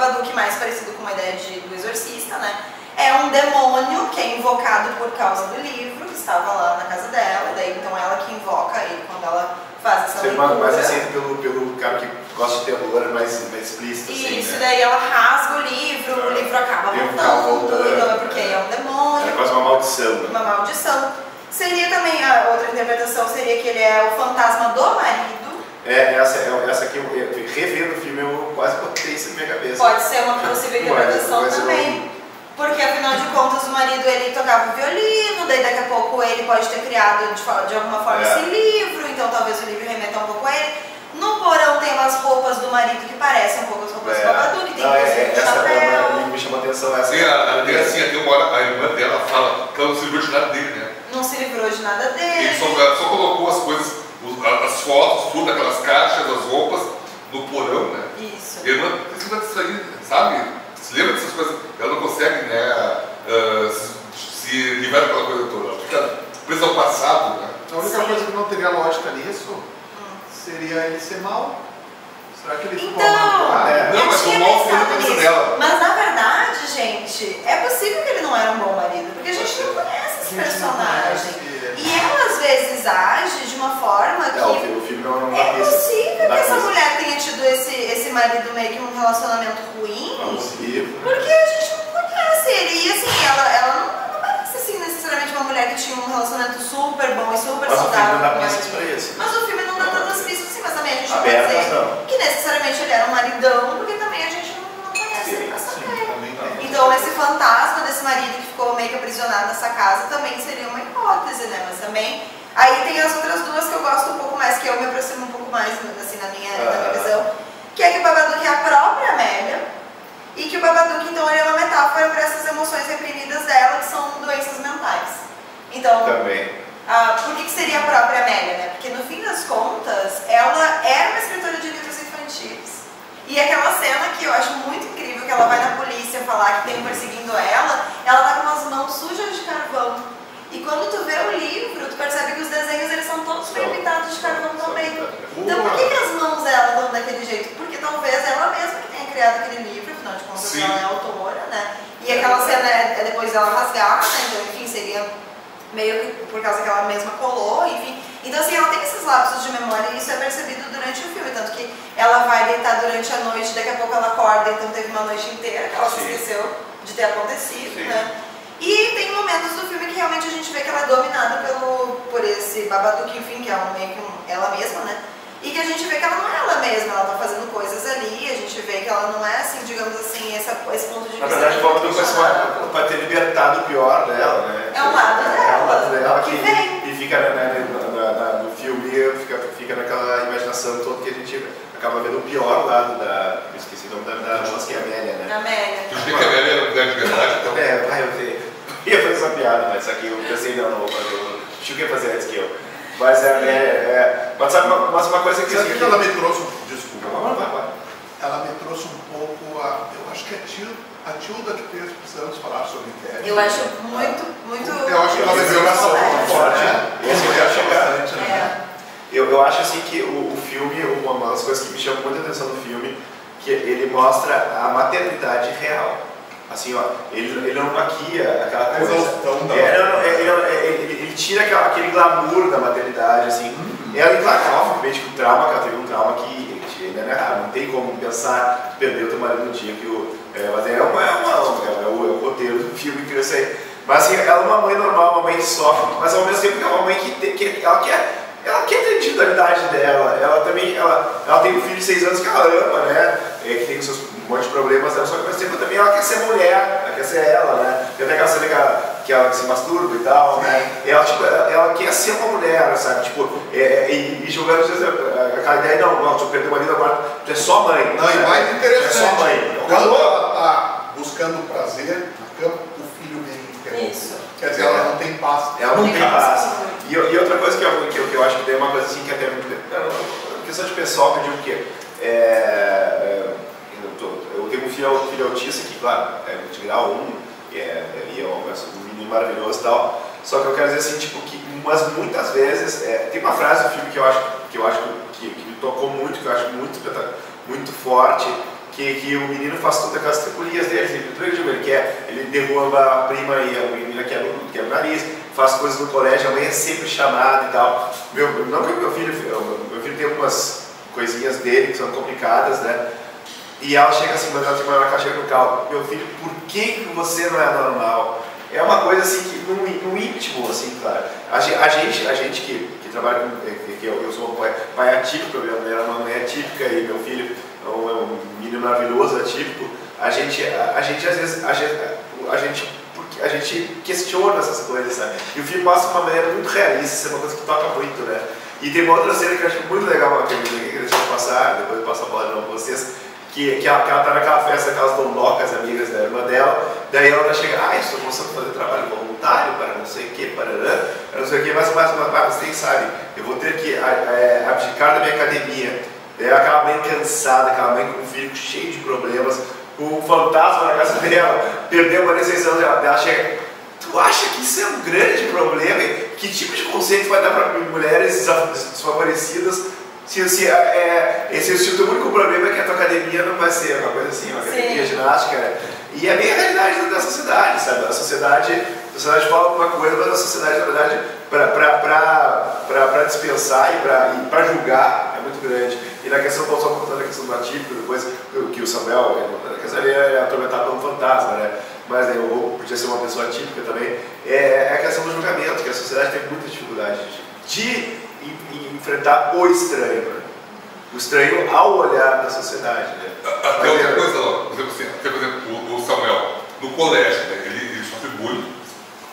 Babadook mais parecido com uma ideia do Exorcista, né? É um demônio que é invocado por causa do livro, que estava lá na casa dela, e daí então ela que invoca ele quando ela faz essa leitura. Mais aceito pelo cara que gosta de terror, mais explícito. Isso, assim, né? Daí ela rasga o livro acaba voltando, então é porque é um demônio. É quase uma maldição. Né? Uma maldição. Seria também, a outra interpretação seria que ele é o fantasma do marido. Essa aqui, revendo o filme, eu quase botei isso na minha cabeça. Pode ser uma possível interpretação também. Porque afinal de contas o marido ele tocava violino, daí daqui a pouco ele pode ter criado de alguma forma esse livro, então talvez o livro remeta um pouco a ele. No porão tem umas roupas do marido que parecem um pouco as roupas do Babadook, tem inclusive um chapéu. Me chamou a atenção essa. Tem uma hora, a irmã dela fala que ela não se livrou de nada dele, né? Não se livrou de nada dele. Ele só colocou as coisas, as fotos, tudo, aquelas caixas, as roupas, no porão, né? Isso. E a irmã, você vai disso aí, sabe? Se lembra dessas coisas? Ela não consegue, né, se livrar daquela coisa toda. Ela fica presa ao passado, né? A única coisa que não teria lógica nisso seria ele ser mau. Será que ele ficou magoado? Não, mas o mal foi na cabeça dela. Mas na verdade, gente, é possível que ele não era um bom marido, porque a gente não conhece esse personagem. E ela às vezes age de uma forma que o filme não é possível que essa mulher tenha tido esse marido meio que um relacionamento ruim, porque a gente não conhece ele. E assim, ela não parece assim, necessariamente uma mulher que tinha um relacionamento super bom e super saudável. Mas o filme não dá pistas pra isso. Mas o filme não dá tantas pistas assim, mas também a gente não pode dizer que necessariamente ele era um maridão, porque também a gente não conhece ele pra saber. Então esse fantasma desse marido que ficou meio que aprisionado nessa casa também seria uma hipótese, né? Mas também, aí tem as outras duas que eu gosto um pouco mais, que eu me aproximo um pouco mais, assim, na minha visão, que é que o Babadook é a própria Amélia, e que o Babadook, então, ele é uma metáfora para essas emoções reprimidas dela, que são doenças mentais. Então, também. Por que seria a própria Amélia, né? Porque no fim das contas, ela era uma escritora de livros infantis. E aquela cena que eu acho muito incrível, que ela vai na polícia falar que tem um perseguindo ela tá com as mãos sujas de carvão. E quando tu vê o livro, tu percebe que os desenhos eles são todos bem pintados de carvão também. Então por que as mãos dela estão daquele jeito? Porque talvez ela mesma que tenha criado aquele livro, afinal de contas ela é autora, né? E aquela cena é depois dela rasgar, né? Então, enfim, seria meio que por causa que ela mesma colou, enfim. Então, assim, ela tem esses lapsos de memória e isso é percebido durante o filme, tanto que ela vai deitar durante a noite, daqui a pouco ela acorda, então teve uma noite inteira que ela se esqueceu de ter acontecido, né? E tem momentos do filme que realmente a gente vê que ela é dominada por esse Babadook, enfim, que é meio que ela mesma, né? E que a gente vê que ela não é ela mesma, ela tá fazendo coisas ali, a gente vê que ela não é assim, digamos assim, esse ponto de vista. Na verdade, o Babadook pode ter libertado o pior dela, né? É um lado dela. É um lado dela que vem. E fica no filme, fica naquela imaginação toda que a gente acaba vendo o pior lado da. Eu esqueci o nome da moça que é a Amélia, né? Amélia. Tu acha que a Amélia era mulher de verdade, então? Eu ia fazer essa piada, mas só que eu pensei, não vou fazer. O Chico ia fazer antes que eu. Mas mas sabe uma coisa que. Sabe que ela me trouxe desculpa. Vai. Ela me trouxe um pouco eu acho que a Tilda que fez Precisamos Falar sobre Inquérito. Eu acho muito. Eu acho que ela viveu nessa forma forte. Esse eu ia chegar. Né? Eu acho assim que o filme, uma das coisas que me chama muita atenção no filme, que ele mostra a maternidade real. Assim, ó, ele não maquia aquela coisa. Ele tira aquele glamour da maternidade, assim. Ela, claro, obviamente, com o trauma, que ela teve um trauma que não tem como pensar, perder o teu marido no dia que mas é o roteiro do filme que eu sei. Mas assim, ela é uma mãe normal, uma mãe que sofre, mas ao mesmo tempo é uma mãe ela quer ter a individualidade dela, ela tem um filho de 6 anos que ela ama, né? Que tem seus um monte de problemas, só que ao mesmo tempo também ela quer ser mulher, ela quer ser ela, né? Tem até aquela cena que ela se masturba e tal, né? Ela quer ser uma mulher, sabe? Tipo, e jogando aquela ideia, não, tu perdeu o marido agora, tu é só mãe. Não, e mais interessante, é só mãe. Quando ela está buscando prazer na cama, o filho vem interromper. Isso. Quer dizer, ela não tem paz. Ela não tem paz. E outra coisa que eu acho que tem uma coisa assim que até questão de pessoal que eu digo que eu tenho um filho autista que, claro, é de grau 1 e é um menino maravilhoso e tal. Só que eu quero dizer assim, tipo, mas muitas vezes tem uma frase do filme que eu acho que me tocou muito, que eu acho muito forte, que o menino faz todas aquelas tripulias dele, ele derruba a prima e a menina quebra o nariz, faz coisas no colégio, a mãe é sempre chamada e tal. Não que meu filho tem algumas coisinhas dele que são complicadas, né? E ela chega assim, mas ela chega no carro, meu filho, por que você não é normal? É uma coisa assim, que no íntimo, assim, claro. A gente que trabalha com, eu sou um pai atípico, minha mulher é uma mãe atípica e meu filho é um menino maravilhoso, atípico. A gente às vezes, a gente questiona essas coisas, sabe? E o filme passa de uma maneira muito realista, isso é uma coisa que toca muito, né? E tem uma outra cena que eu acho muito legal, que eles vão passar, depois eu passo a bola para vocês, que ela tá naquela festa que elas dão as amigas da irmã dela, daí ela chega, estou começando a fazer trabalho voluntário para não sei o que, não sei o que, mas você nem sabe, eu vou ter que abdicar da minha academia. É aquela mãe cansada, aquela mãe com um filho cheio de problemas, com um fantasma na casa dela, perdeu uma licença dela, chega, tu acha que isso é um grande problema? Que tipo de conceito vai dar para mulheres desfavorecidas? Se o teu único problema é que a tua academia não vai ser uma coisa assim, uma academia ginástica, né? E é bem a realidade da sociedade, sabe? A sociedade fala uma coisa, mas a sociedade, na verdade, para dispensar e para julgar é muito grande. E na questão, só contando a questão do atípico, depois que o Samuel, ele é atormentado por um fantasma, né? Mas eu podia ser uma pessoa atípica também. É a questão do julgamento, que a sociedade tem muita dificuldade de enfrentar o estranho, né? O estranho ao olhar da sociedade, né? Até outra coisa, por exemplo, o Samuel, no colégio, né? ele sofre bullying,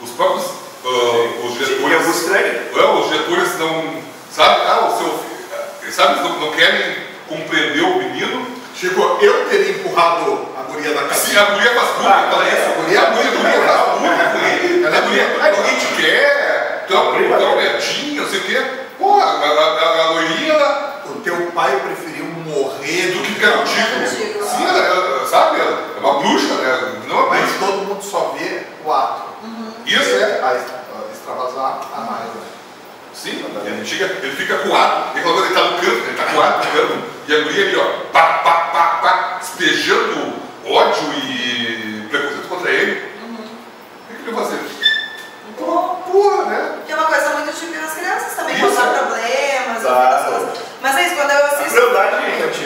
os próprios os diretores, os diretores não, sabe, o seu filho, sabe, não querem compreender o menino. Chegou, eu teria empurrado a guria da casa. Sim, a guria faz bullying, fala isso. A guria faz bullying. A guria, ninguém te quer, tu é um netinho, não sei o quê. Pô, a loirinha. O teu pai preferiu morrer do que ficar contigo. Sim, ela, sabe? É uma bruxa, né? Não, mas todo mundo só vê o ato. Isso é extravasar a raiva. Sim, ele fica com o ato, ele tá no canto, ele tá com o ato, e a guria ali, ó, pá, despejando ódio e preconceito contra ele. O que ele vai fazer? Porra, né? Que é uma coisa muito típica das crianças também, causar problemas, mas é isso, quando eu assisto. E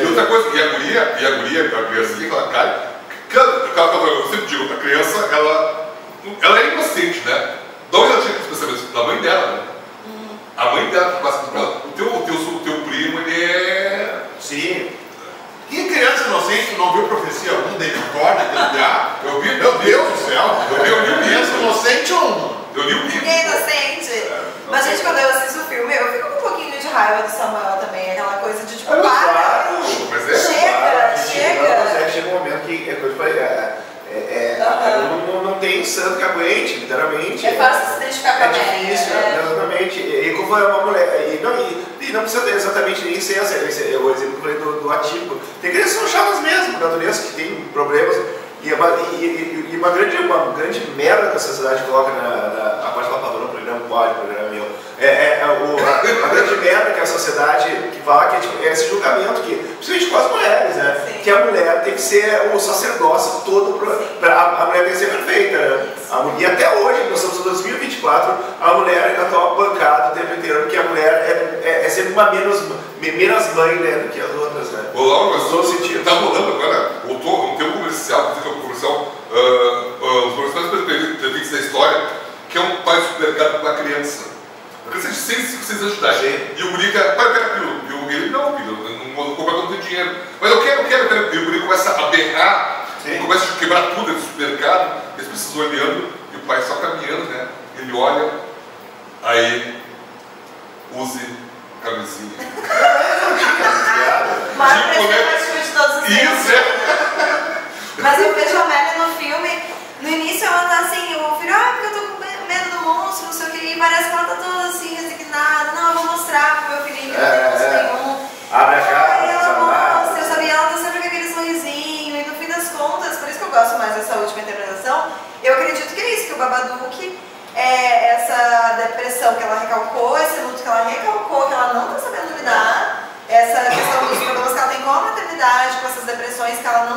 outra coisa, e a guria, a criancinha, ela cai. Eu sempre digo, a criança, ela é inocente, né? De onde ela tinha os pensamentos? Da mãe dela, né? A mãe dela que passa por ela. O teu primo, ele é. Sim. Que criança inocente não viu profecia algum de unicórnio, eu vi. Meu Deus do céu! Eu li o criança inocente ou eu li o livro. Ninguém é inocente. Mas, gente, quando eu assisto o filme, eu fico com um pouquinho de raiva do Samuel também. Aquela coisa de tipo, chega um momento que não tem santo que aguente, literalmente. É fácil se identificar com a mulher. É difícil, exatamente. E como é uma mulher, e não precisa exatamente nem ser o exemplo que eu falei do atípico. Tem crianças que são chatas mesmo, natureza, que tem problemas. E uma grande merda que a sociedade coloca a parte da palavra, o programa pode, o programa meu. A grande merda que a sociedade que fala que é esse julgamento, principalmente com as mulheres, né? Sim. Que a mulher tem que ser o sacerdócio todo, a mulher tem que ser perfeita, né? E até hoje, nós estamos em 2024, a mulher ainda toma pancada o tempo inteiro, porque a mulher é sempre uma menos mãe, né, do que as outras, né? Tá rolando agora, tem um comercial, os comerciais perfeitos da história, que é um pai de supermercado com uma criança. A criança de 6, 5, 6 anos de idade. E o guri quer, pai, eu quero aquilo. E ele, não, filho, não compra, não tem dinheiro. Mas eu quero. E o guri começa a berrar, começa a quebrar tudo dentro do supermercado, eles precisam olhando, e o pai só caminhando, né? Ele olha, aí, use camisinha. Mas eu vejo a Amélia no filme, no início ela tá assim, o filho, porque eu tô com medo do monstro, não sei o que, e parece que ela tá toda assim, resignada, não, eu vou mostrar pro meu filhinho que não tem monstro nenhum. Abre a cara, ela mostra, sabe, ela tá sempre com aquele sorrisinho, e no fim das contas, por isso que eu gosto mais dessa última interpretação, eu acredito que é isso, que o Babadook é essa depressão que ela recalcou, esse luto que ela recalcou, que ela não tá sabendo lidar, essa questão dos problemas que ela tem com a maternidade, com essas depressões que ela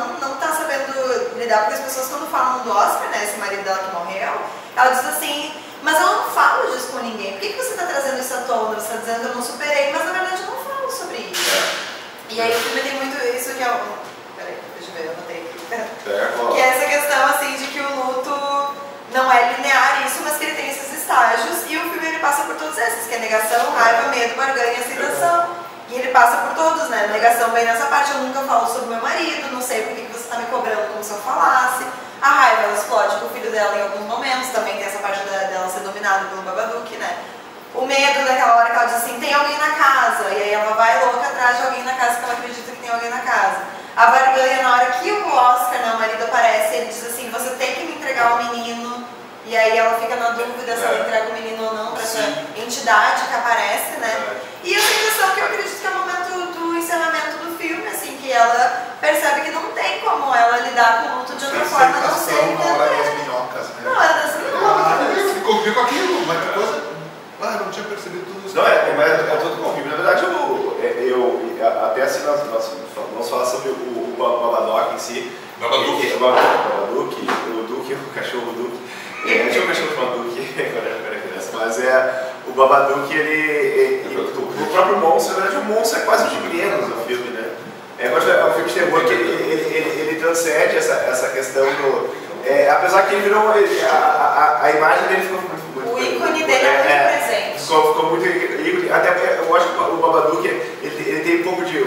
lidar, porque as pessoas quando falam do Oscar, né, esse marido dela que morreu, ela diz assim, mas eu não falo disso com ninguém, por que você está trazendo isso à tona? Você está dizendo que eu não superei, mas na verdade eu não falo sobre isso. E aí o filme tem muito isso que é o... Peraí, deixa eu ver, eu anotei aqui. Que é essa questão assim de que o luto não é linear isso, mas que ele tem esses estágios, e o filme ele passa por todos esses, que é negação, raiva, medo, barganha e aceitação. E ele passa por todos, né? Negação bem nessa parte, eu nunca falo sobre meu marido, não sei por que você está me cobrando como se eu falasse. A raiva, ela explode com o filho dela em alguns momentos, também tem essa parte dela ser dominada pelo Babadook, né? O medo daquela hora que ela diz assim, tem alguém na casa, e aí ela vai louca atrás de alguém na casa, porque ela acredita que tem alguém na casa. A barganha, na hora que o Oscar, né, o marido aparece, ele diz assim, você tem que me entregar o menino, e aí ela fica na dúvida se ela entrega o menino ou não para essa entidade que aparece, né? E a sensação que eu acredito que é o momento do encerramento do filme, assim, que ela percebe que não tem como ela lidar com o luto de outra forma, a não ser na hora das minhocas, né? Na hora das minhocas. Eu convivi com aquilo, mas que coisa... Ah, eu não tinha percebido tudo isso. Não, mas é todo convívio. Na verdade, eu até assim, nós falamos sobre o Babadook em si. Babadook. O Duque, o cachorro Duque. Eu tinha um cachorro chamado Duque quando eu era criança, mas o Babadook, o próprio monstro, na verdade, o monstro é quase um gigante no filme, né? É um filme de terror que ele transcende essa questão do. Apesar que ele virou. A imagem dele ficou muito. O ícone dele é muito presente. Ficou muito ícone. Até eu acho que o Babadook ele tem um pouco de.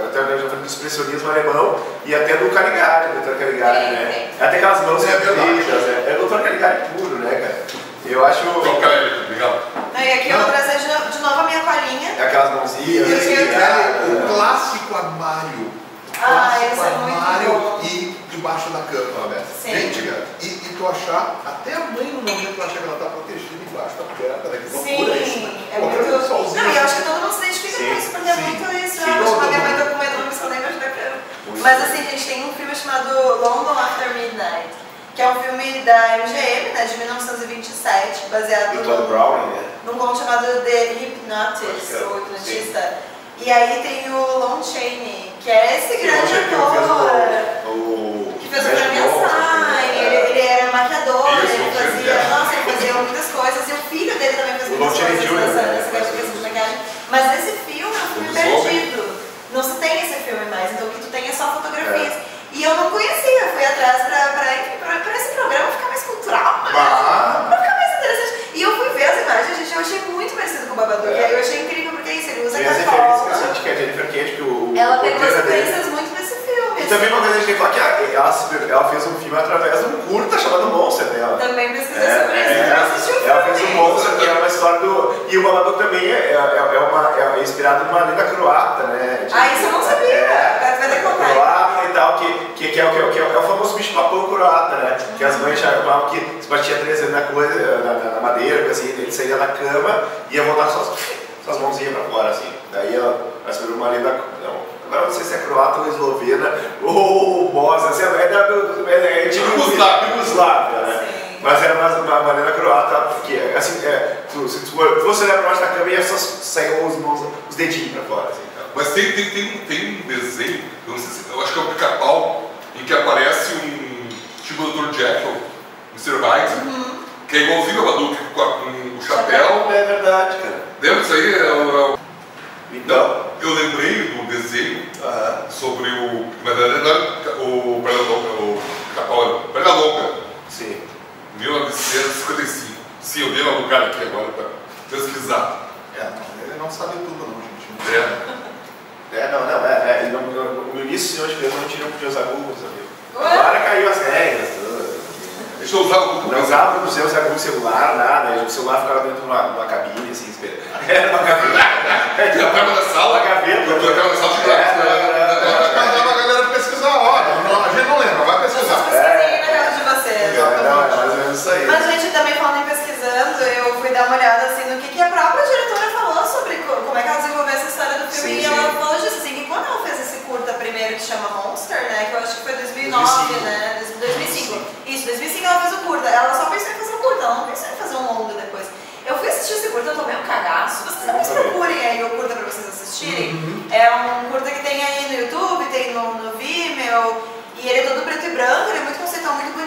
Até do expressionismo alemão e até do Caligari, né? Até aquelas mãos bonitas, é o Dr. Caligari puro, né, cara? Eu acho. Legal. E aqui eu vou trazer de novo a minha colinha. Aquelas mãozinhas. O clássico armário. Esse é muito armário bom. E debaixo da cama, né? Sim. E tu achar, até a mãe no momento tu acha que ela tá protegida embaixo da perna, né? Que Sim, loucura isso, né? é muito... Sozinho, Não, e eu acho que todo mundo se identifica com isso, porque é muito isso. Sim, Eu acho que minha mãe tá com medo, não me escondei embaixo da cama. Mas assim, a gente tem um filme chamado London After Midnight, que é um filme da MGM, né, de 1927, baseado num conto chamado The Hypnotist, ou Hipnotista. E aí tem o Lon Chaney, que é esse grande ator que fez o Premiaçai, ele era maquiador, ele fazia muitas coisas, e o filho dele também fazia muitas coisas nessa questão de maquiagem. Mas esse filme é um filme perdido, não se tem esse filme mais, então o que tu tem é só fotografias. E eu não conhecia, fui atrás pra esse programa ficar mais cultural, pra ficar mais interessante. E eu fui ver as imagens, gente, eu achei muito parecido com o Babadook, e aí eu achei incrível, porque é isso, ele usa cartola. Que a Jennifer Kent, ela pegou as referências muito desse filme. E também uma coisa a gente tem que falar que ela fez um filme através de um curta chamado Monster dela. Também pesquisei sobre isso, ela fez um Monster, que é uma história do... E o Babadook também é inspirado numa lenda croata, né? Isso eu não sabia, vai ter que contar. Croata e tal, que é o famoso bicho papão croata, né? Que as mães chamavam que se batia 3 vezes na madeira, assim, ele saía da cama e ia voltar suas mãozinhas pra fora, assim. Daí ela virou uma lenda... Agora não sei se é croata ou eslovena ou bosa, assim, é tipo Yugoslávia, né? Sim. Mas era uma lenda croata, porque assim, se tu fosse olhar pra baixo da cama, ia só sair os dedinhos pra fora, assim. Mas tem um desenho, eu não sei se, eu acho que é o Pica-Pau, em que aparece um tipo do Dr. Jekyll, Mr. Hyde, que é igualzinho ao Babadook, com o chapéu. É verdade, cara. Lembra disso aí? Então, eu lembrei do desenho sobre o. Na verdade, o Pernalonga. Sim. 1955. Sim, eu dei uma bocada aqui agora para pesquisar. Ele não sabe tudo, não, gente. No início, senhor de Deus, não tinha os agulhos, amigo. Agora caiu as regras, tudo. Deixa eu usar o Não usava no museu, usava o celular, nada. O celular ficava dentro de uma cabine, assim, esperando. Era uma cabine. Na cama da sala? Uma gaveta. Na cama da sala de Mandava a galera pesquisar, a gente não lembra, vai pesquisar. Pesquisei na casa de vocês. Mais ou menos isso aí. Mas, gente, também falando em pesquisando, eu fui dar uma olhada assim no que a própria diretora falou sobre como é que ela desenvolveu essa história do filme. Sim, e ela falou assim, que quando ela fez esse curta primeiro que chama Monster, né, que eu acho que foi 2009, né, 2005. Isso, 2005 ela fez o curta. Ela só pensou em fazer o curta, ela não pensou em fazer um longa depois. Eu fui assistir esse curta, eu tomei um cagaço. Vocês depois procurem aí o curta pra vocês assistirem. É um curta que tem aí no YouTube, tem no Vimeo, e ele é todo preto e branco, ele é muito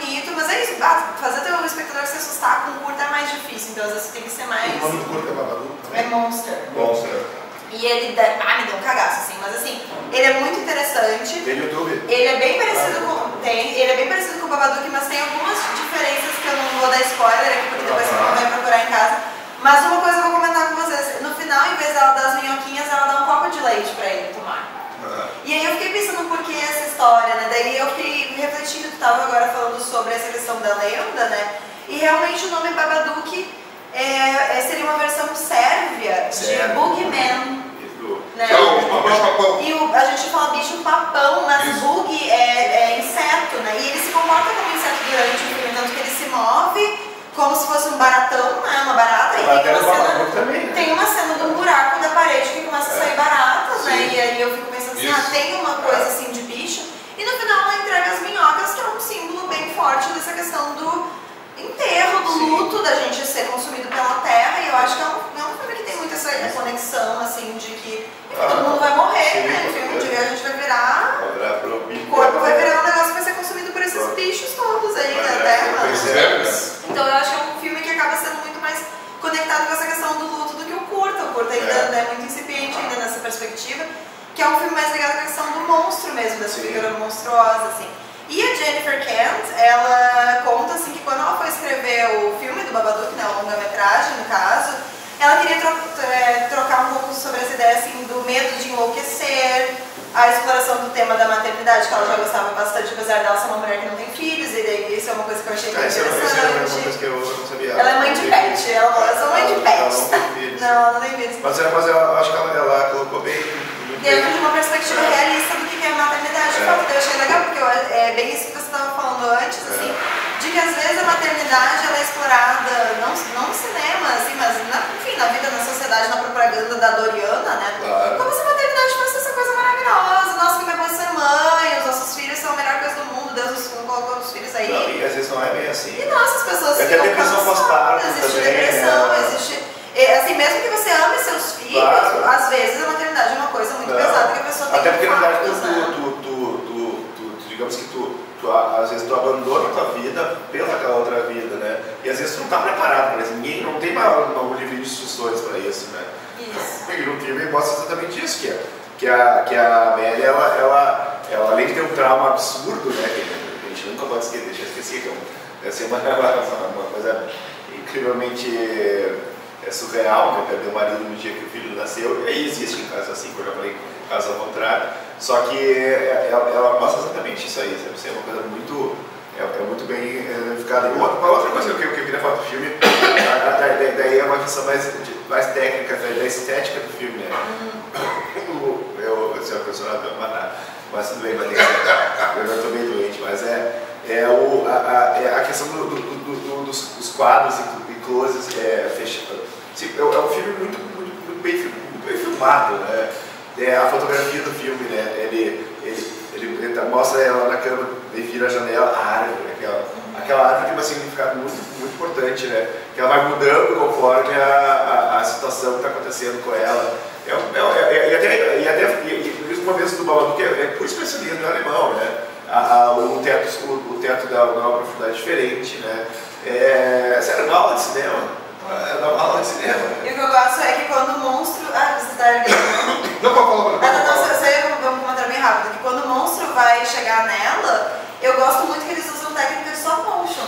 bonito, mas é isso, fazer o teu espectador se assustar com curta é mais difícil, então às vezes tem que ser mais... O nome do curta é Babadook? É Monster. Monster. E ele me deu um cagaço, assim, mas assim, ele é muito interessante. Tem no YouTube? Ele é bem parecido com o Babadook, mas tem algumas diferenças que eu não vou dar spoiler aqui, porque depois você vai procurar em casa. Mas uma coisa eu vou comentar com vocês, no final, em vez dela dar as minhoquinhas, ela dá um copo de leite pra ele tomar. E aí eu fiquei pensando por que essa história, né? Daí eu fiquei refletindo, tu tava agora falando sobre essa questão da lenda, né? E realmente o nome Babadook seria uma versão sérvia de Boogeyman. Né? E a gente fala bicho papão, mas bug é inseto, né? E ele se comporta como inseto durante o filme, tanto que ele se move como se fosse um baratão, né? Uma barata. E tem uma cena de um buraco da parede que começa a sair baratas, né? E aí eu fico pensando assim, tem uma coisa assim de bicho. E no final ela entrega as minhocas, que é um símbolo bem forte dessa questão do enterro, do luto, da gente ser consumido pela terra. E eu acho que é um filme que tem muito essa conexão, assim, de que todo mundo vai morrer, né? Um dia a gente vai virar... O corpo vai virar um negócio que vai ser consumido por esses bichos todos aí da terra. Então eu acho que é um filme que acaba sendo muito mais conectado com essa questão do luto do que o curta. O curta ainda é muito incipiente ainda nessa perspectiva, que é um filme mais ligado com a questão do monstro mesmo, dessa figura monstruosa, assim. E a Jennifer Kent, ela conta assim que quando ela foi escrever o filme do Babadook, né, a longa-metragem no caso, ela queria trocar um pouco sobre essa ideia assim, do medo de enlouquecer, a exploração do tema da maternidade, que ela já gostava bastante, apesar dela ser uma mulher que não tem filhos, e daí isso é uma coisa que eu achei bem interessante. Isso é uma coisa que eu não sabia. Ela é mãe de pet, ela é mãe de pet. Não, ela não tem filhos. Mas eu acho que ela colocou bem... Dentro de uma perspectiva realista do que é a maternidade. Eu achei legal, porque é bem isso que você estava falando antes, assim, de que às vezes a maternidade ela é explorada, não no cinema, assim, mas enfim, na vida, na sociedade, na propaganda da Doriana, né? Claro. Como se a maternidade fosse essa coisa maravilhosa. Nossa, como é bom ser mãe, os nossos filhos são a melhor coisa do mundo, Deus nos colocou os filhos aí. Não, e às vezes não é bem assim. E nossa, as pessoas ficam cansadas, existe depressão, existe... Assim, mesmo que você ame seus filhos, às vezes a maternidade é uma coisa muito pesada que a pessoa tem até porque, na verdade, né? digamos que às vezes tu abandona a tua vida pela aquela outra vida, né? E às vezes tu não tá preparado para isso. Ninguém não tem um livro de instruções para isso, né? Isso. E no filme mostra exatamente isso, que a Amélia, ela além de ter um trauma absurdo, né? Que a gente nunca pode esquecer, deixa eu esquecer, que é uma coisa incrivelmente... surreal, né? Perder o marido no dia que o filho nasceu, e aí existe em casos assim, como eu já falei, casos ao contrário, só que ela mostra exatamente isso aí, sabe? Isso é uma coisa muito, muito bem identificada. E uma outra coisa que eu queria falar do filme, daí é uma questão mais técnica, da estética do filme, né? Eu sou apaixonado pelo matar, mas tudo bem, vai ter que ser, eu já estou meio doente, mas a questão dos quadros e closes fechados. É um filme muito bem filmado, né? A fotografia do filme, né? Ele mostra ela na cama e vira a janela, a árvore, aquela árvore tem um significado muito importante, né? Que ela vai mudando conforme a situação que está acontecendo com ela. E até uma vez do Babadook por especialismo no alemão, né? O teto dá uma profundidade diferente, né? Sério, dá aula de cinema. Dá uma aula de cinema. E o que eu gosto é que quando o monstro... você tá erguendo. Não, pode falar. Vamos comentar bem rápido. Que quando o monstro vai chegar nela, eu gosto muito que eles usam técnica de stop motion.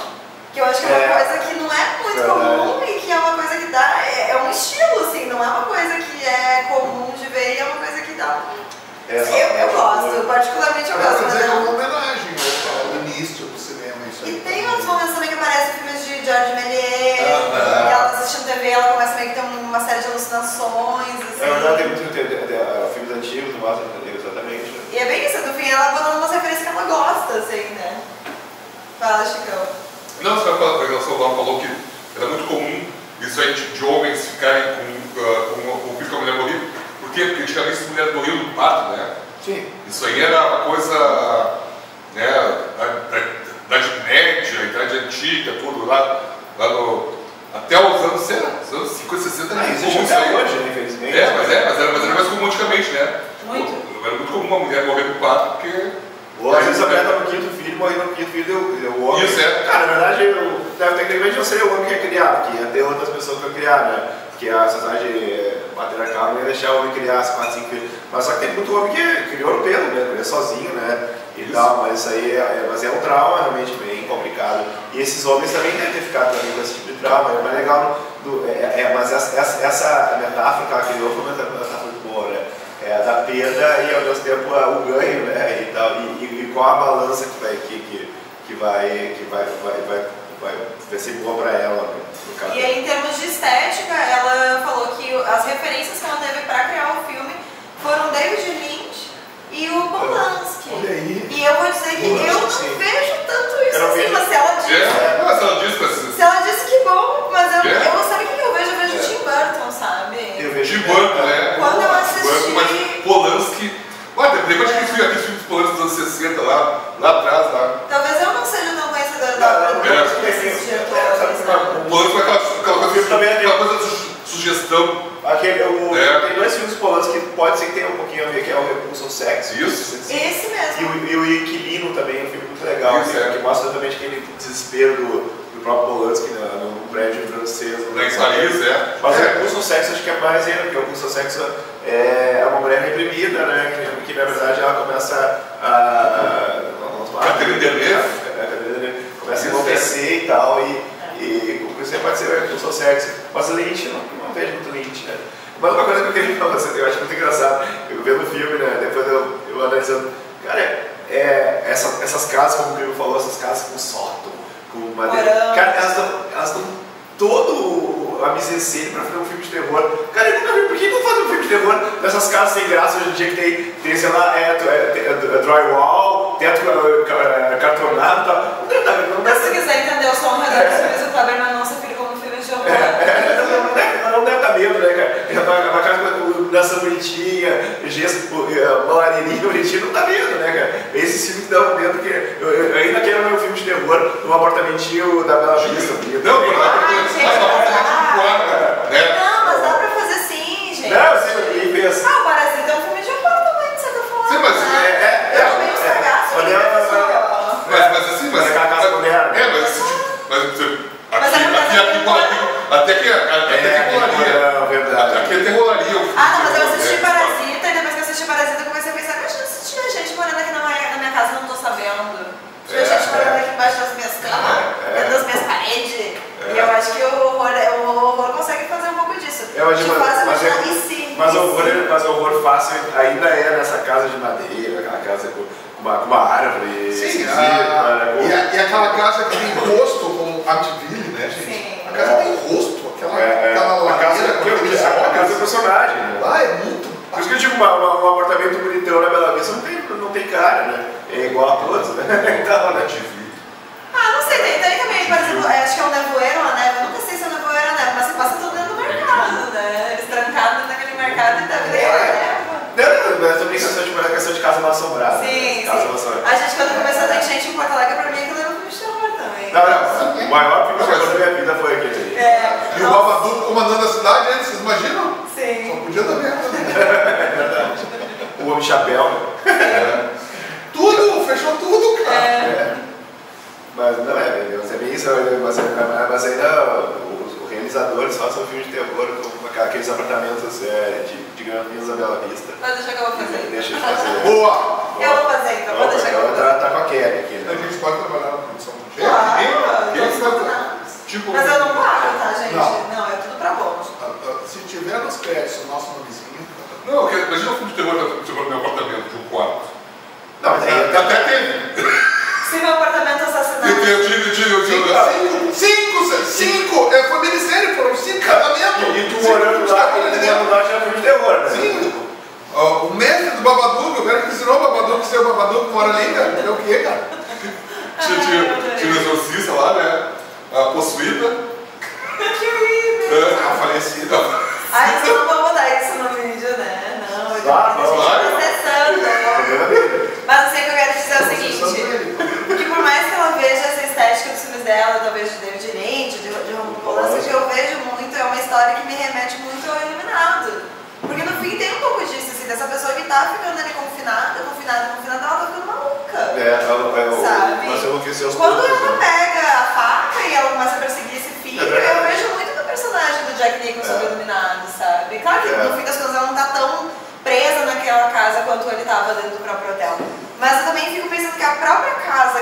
Que eu acho que é uma coisa que não é muito comum e que é uma coisa que dá... É um estilo, assim, não é uma coisa que é comum de ver e é uma coisa que dá... Eu gosto, particularmente eu gosto. Mas é uma homenagem ao início do cinema, isso aí. E tem outros momentos também que aparecem filmes de Georges Méliès, que ela tá assistindo TV, ela começa meio que ter uma série de alucinações, assim. É verdade, tem muito filmes antigos, mostra exatamente. Né? E é bem isso, no fim ela botando umas referências que ela gosta, assim, né? Fala, Chicão. Não, você vai falar, a Solano falou que era muito comum isso aí de homens ficarem com o filho que a mulher morria. Por quê? Porque antigamente as mulheres morriam do parto, né? Sim. Isso aí era uma coisa, né, da Idade Média, Idade Antiga, tudo lá até os anos 50, 60 era existe comum até hoje, né, infelizmente. Mas era mais comum antigamente, né? Muito. Era muito comum uma mulher morrer do parto porque Ou às vezes a mulher tá no quinto filho, morre no quinto filho, deu o homem. Isso é. Cara, na verdade, tecnicamente eu seria o homem que ia criar, porque ia ter outras pessoas que iam criar, né? Porque a sociedade patriarcal não ia deixar o homem criar 4, 5 filhos. Mas só que tem muito homem que criou no pelo, né? Criou sozinho, né? E tal, mas isso aí é um trauma realmente bem complicado. E esses homens também devem ter ficado também com esse tipo de trauma. É mais legal, mas essa metáfora que ela criou foi uma metáfora muito boa, né? Da perda e ao mesmo tempo o ganho, né? E tal, e qual a balança que vai ser boa para ela, né? E aí, em termos de estética, ela falou que as referências que ela teve para criar o filme foram David Lynch e o Polanski. E eu vou dizer que eu não vejo tanto isso assim, mas se ela disse. Se ela disse que bom, mas eu sabe o que eu vejo? Eu vejo Tim Burton, sabe? Eu vejo Tim Burton, né? Quando eu assisti. Mas Polanski. Olha, depois que aqueles filmes dos Polanski dos anos 60 lá atrás, lá. Talvez eu não seja tão conhecedora da obra desses diretores. O Polanski é aquela coisa de sugestão. Tem 2 filmes Polanski que pode ser que tenha um pouquinho a ver, que é o Repulsão Sexo. Isso. Esse mesmo. E o Inquilino também é um filme muito legal, que mostra também aquele desespero do próprio Polanski num prédio francês. Em Paris, Mas o Repulsão Sexo acho que é mais ainda, porque o Repulsão Sexo é uma mulher reprimida, né? Que na verdade ela começa começa a enlouquecer e tal, e você pode ser Repulsão Sexo. Mas Lynch, não vejo muito Lynch, né? Mas uma coisa que eu queria falar, eu acho muito engraçado, eu vendo o filme, né? Depois eu analisando, cara, essas casas, como o Primo falou, essas casas com sótão, com madeira, cara, elas dão todo a mise-en-scène pra fazer um filme de terror. Cara, eu nunca vi, por que não fazer um filme de terror nessas casas sem graça hoje em dia que tem sei lá, drywall, teto cartonado e tal. Mas se quiser entender o som ao redor dos filmes, o Kleber não se filho como filme de horror. Não deve dar medo, né, cara? Uma casa com iluminação bonitinha, gesso, malareirinha bonitinha, não dá medo, né, cara? Esses filmes que dão medo, que eu ainda quero ver um filme de terror num apartamentinho da Bela Vista. Não, mas dá pra fazer sim, gente. Não, sim, e pensa. O Parasita é um filme de horror também, de certa forma. Sim, mas é meio sagaz, mas assim, mas aquela casa moderna. Até que rolaria o filme. Não, mas eu assisti Parasita e depois que eu assisti Parasita eu comecei a pensar, imagina se tinha gente morando aqui na minha casa e não tô sabendo. Tinha gente morando aqui embaixo das minhas camas, dentro das minhas paredes. E eu acho que o horror consegue fazer um pouco disso. Mas o horror fácil ainda é nessa casa de madeira, aquela casa com uma árvore. Sim, e aquela casa que tem rosto como Amityville, né, gente? Sim. A casa tem rosto, aquela a casa do personagem. Né? Lá é muito. Por isso que eu digo, um apartamento bonitão na Bela Vista não tem cara, né? É igual a todos, né? Então, né? Não sei, tem também, por exemplo, acho que é um nevoeiro, uma neve, eu nunca sei se é um nevoeiro ou neve, mas você passa tudo dentro do mercado, né? Eles trancados naquele mercado e tá vendo. Não, é também questão de casa mal assombrada. Sim. A gente, quando começou a ter gente em Porto Alegre, pra mim aquilo era um filme de terror também. Não, o maior filme de terror da minha vida foi aquele. E o Babadook comandando a cidade, né? Vocês imaginam? Sim. Só podia dar merda. É verdade. O Homem Chapéu. Tudo, fechou tudo, cara. Mas não é bem isso, mas ainda os realizadores façam um filme de terror com aqueles apartamentos de Granfinos da Bela Vista. Pode deixar que eu vou fazer. Deixa eu fazer. Boa! Eu vou fazer, então, pode deixar que eu vou fazer. Tá com a Kelly aqui, né? A gente pode trabalhar na produção. Mas eu não pago, tá, gente? Não, é tudo pra bônus. Se tiver nos créditos o nosso nomezinho. Não, imagina um filme de terror no meu apartamento, de um quarto. Não, mas aí até teve. Se meu apartamento assassinato. Cinco! Foi ministério, foram 5 casamentos. E tu morando lá já filme de terror, né? Sim. O mestre do Babadook, o cara que ensinou o Babadook, ser o Babadook, mora ali, cara. É o quê, cara? Tinha o exorcista lá, né? A possuída. Que horrível! Falecida. Vocês não vão mudar isso no vídeo, né? Não, eu Vai. processando. Mas eu sei que eu quero dizer o seguinte, que por mais que ela veja essa estética dos filmes dela, talvez de David Lynch, de Roman Polanski, que eu vejo muito, é uma história que me remete muito ao Iluminado. Porque no fim tem um pouco disso, assim, dessa pessoa que tá ficando ali confinada, ela tá ficando maluca. sabe? Nós enlouqueceu os Quando poucos, ela né? pega a faca e ela começa a perseguir esse filho, eu vejo muito do personagem do Jack Nicholson dominado, sabe? Claro que no fim das contas ela não tá tão presa naquela casa quanto ele estava dentro do próprio hotel. Mas eu também fico pensando que a própria casa